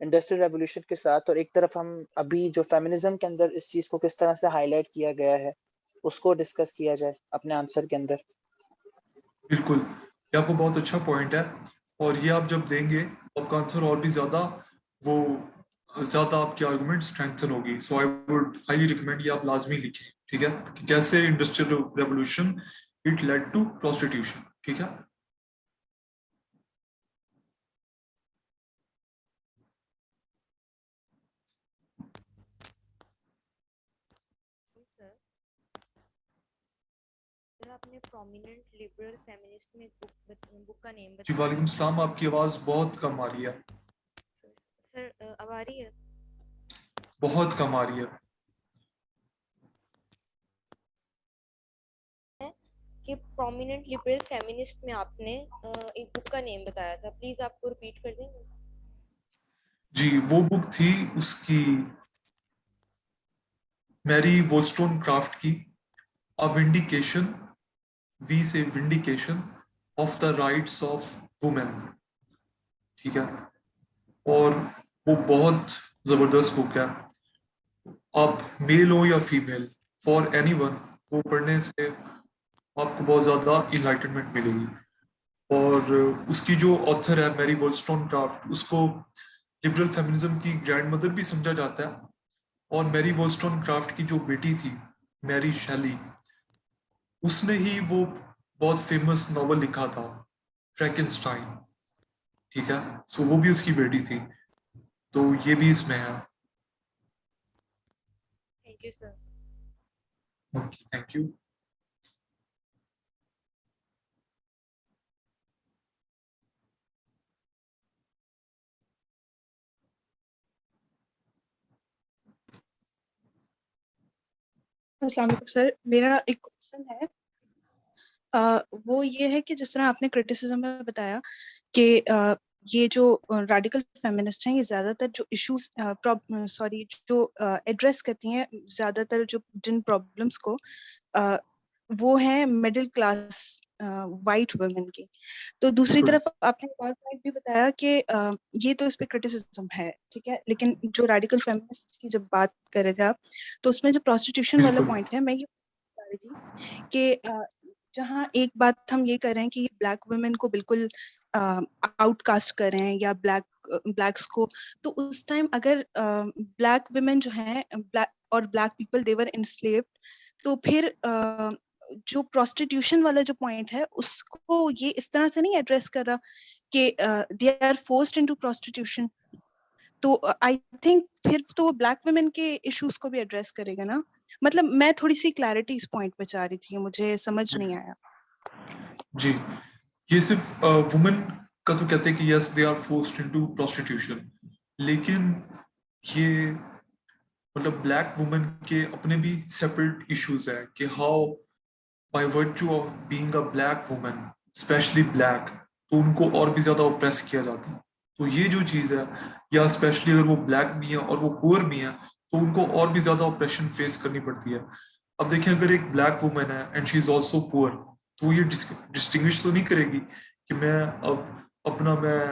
इंडस्ट्रियल रेवोल्यूशन के साथ, और एक तरफ हम अभी जो फेमिनिज्म के अंदर इस चीज को किस तरह से हाईलाइट किया गया है उसको डिस्कस किया जाए अपने आंसर के अंदर। बिल्कुल, ये आपको बहुत अच्छा पॉइंट है, और ये आप जब देंगे आपका आंसर और भी ज्यादा वो ज़्यादा आपकी आर्गुमेंट स्ट्रेंथन होगी। So I would highly recommend ये आप लाजमी लिखें, ठीक है, कि कैसे industrial revolution it led to prostitution, ठीक है। सर आपने प्रोमिनेंट लिबरल फेमिनिस्ट में बुक का नेम जी बताया। वालेकुम सलाम, आपकी आवाज़ बहुत कम आ रही है, सर अब आ रही है? बहुत कम आ रही है। कि प्रोमिनेंट लिबरल फेमिनिस्ट में आपने एक बुक का नेम बताया था, प्लीज आपको रिपीट कर देंगे? जी वो बुक थी उसकी मैरी वोllstonecraft की अ विंडिकेशन, वी से vindication of the rights of women, ठीक है। और वो बहुत जबरदस्त बुक है, आप मेल हो या फीमेल, फॉर एनीवन वो पढ़ने से आपको बहुत ज़्यादा इनलाइटनमेंट मिलेगी। और उसकी जो ऑथर है मैरी वोllstonecraft, उसको लिबरल फेमिनिज्म की ग्रैंड मदर भी समझा जाता है। और मैरी वोllstonecraft की जो बेटी थी मैरी शेली, उसने ही वो बहुत फेमस नॉवल लिखा था फ्रैंकेनस्टाइन, ठीक है। सो वो भी उसकी बेटी थी, तो ये भी इसमें है। Thank you sir. Okay, thank you. अस्सलाम वालेकुम सर, मेरा एक क्वेश्चन है। वो ये है कि जिस तरह आपने क्रिटिसिज्म में बताया कि ये जो रेडिकल फेमिनिस्ट हैं ये ज्यादातर जो इश्यूज जो एड्रेस करती हैं, ज्यादातर जो जिन प्रॉब्लम्स को वो है मिडिल क्लास वाइट वुमेन की। तो दूसरी तरफ आपने एक और पॉइंट भी बताया कि ये तो इस पे क्रिटिसिज्म है, ठीक है, लेकिन जो रेडिकल फेमिनिस्ट की जब बात कर रहे थे आप, तो उसमें जो प्रोस्टिट्यूशन वाला बिल्कुल पॉइंट है, मैं ये बता रही थी कि जहाँ एक बात हम ये कर रहे हैं कि ब्लैक वुमेन को बिल्कुल आउटकास्ट कर रहे हैं या ब्लैक्स को, तो उस टाइम अगर ब्लैक वुमेन जो हैं और black people they were enslaved, तो फिर जो प्रोस्टिट्यूशन वाला जो पॉइंट है उसको ये इस तरह से नहीं एड्रेस कर रहा कि they are forced into prostitution. तो आई थिंक फिर तो वो ब्लैक वुमेन के इश्यूज को भी एड्रेस करेगा ना। मतलब मैं थोड़ी सी क्लैरिटी इस पॉइंट पे चाह रही थी, मुझे समझ नहीं आया। जी, ये सिर्फ वुमेन का तो कहते हैं कि yes they are forced into prostitution, लेकिन ये मतलब ब्लैक वुमेन के अपने भी सेपरेट इश्यूज है कि how by virtue of being a black women, specially black, तो उनको और भी ज्यादा ऑप्रेस किया जाता है। तो ये जो चीज है, या स्पेशली अगर वो ब्लैक भी है और वो पुअर भी है, तो उनको और भी ज्यादा ऑप्रेशन फेस करनी पड़ती है। अब देखिए, अगर एक ब्लैक वुमेन है and she is also poor, तो ये डिस्टिंग्विश तो नहीं करेगी कि मैं अब अपना मैं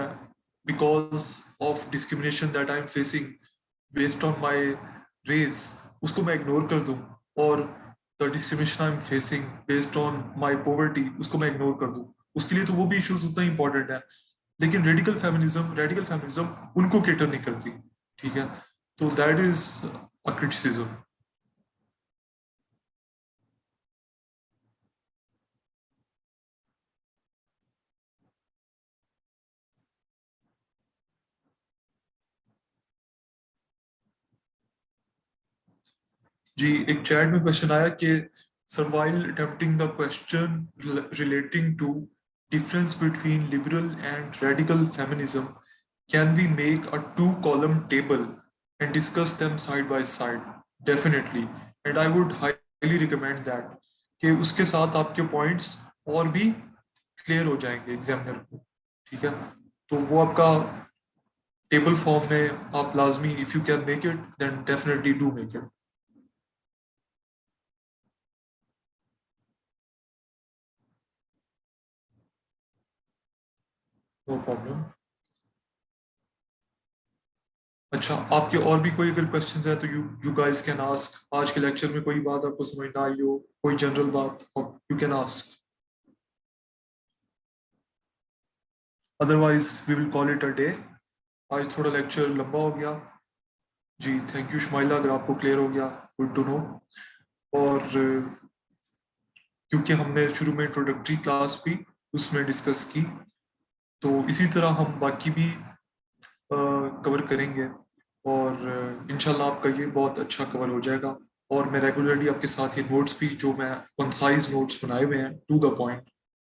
because of discrimination that I am facing based on my race, उसको मैं इग्नोर कर दूं, और the discrimination I am facing based on my poverty उसको मैं इग्नोर कर दूं। उसके लिए तो वो भी इश्यूज उतना इंपॉर्टेंट है। लेकिन रेडिकल फेमिनिज्म उनको केटर नहीं करती, ठीक है। तो दैट इज अ क्रिटिसिज्म। जी, एक चैट में क्वेश्चन आया कि sir while attempting the question relating to difference between liberal and radical feminism, can we make a 2-column table and discuss them side by side? Definitely, and I would highly recommend that, कि उसके साथ आपके points और भी clear हो जाएंगे examiner को, ठीक है। तो वो आपका टेबल फॉर्म में आप लाजमी, if you can make it then definitely do make it, no problem. अच्छा, आपके और भी कोई अगर क्वेश्चंस हैं तो यू गाइस कैन आस्क। आज के लेक्चर में कोई बात आपको समझ ना आई हो, कोई जनरल बात, you can ask, otherwise we will call it a day. आज थोड़ा लेक्चर लंबा हो गया, जी थैंक यू शुमाइला, अगर आपको क्लियर हो गया गुड टू नो। और क्योंकि हमने शुरू में इंट्रोडक्टरी क्लास भी उसमें डिस्कस की, तो इसी तरह हम बाकी भी कवर करेंगे और इंशाल्लाह आपका ये बहुत अच्छा कवर हो जाएगा। और मैं रेगुलरली आपके साथ ये नोट्स भी जो मैं कंसाइज नोट्स बनाए हुए हैं टू द पॉइंट,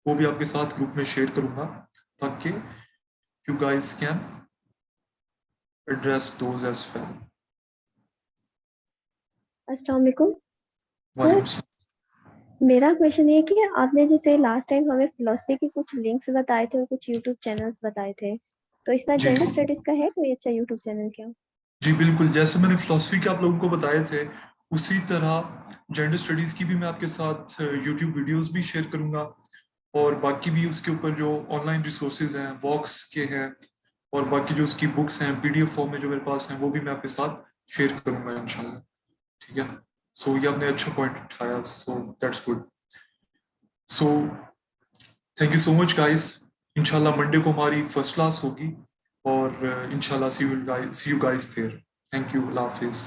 वो भी आपके साथ ग्रुप में शेयर करूंगा ताकि you guys can address those as well. अस्सलाम वालेकुम वालेकुम सर। मेरा क्वेश्चन ये है कि आपने जैसे लास्ट टाइम हमें फिलोसफी के कुछ लिंक्स बताए थे और कुछ यूट्यूब चैनल्स बताए थे, तो इस बार जी जेंडर स्टडीज का है कोई अच्छा यूट्यूब चैनल क्या? जी बिल्कुल, जैसे मैंने फिलोसफी के आप लोगों को बताए थे उसी तरह जेंडर स्टडीज की भी मैं आपके साथ यूट्यूब वीडियोस भी शेयर करूंगा और बाकी भी उसके ऊपर जो ऑनलाइन रिसोर्सेज हैं वॉक्स के हैं और बाकी जो उसकी बुक्स हैं पीडीएफ फॉर्म में जो मेरे पास हैं वो भी मैं आपके साथ शेयर करूंगा इंशाल्लाह। ठीक है, सो ये आपने अच्छा पॉइंट उठाया, so that's good. So thank you so much guys, इंशाल्लाह मंडे को हमारी फर्स्ट क्लास होगी और इंशाल्लाह see you guys there. Thank you, अल्लाह हाफिज़।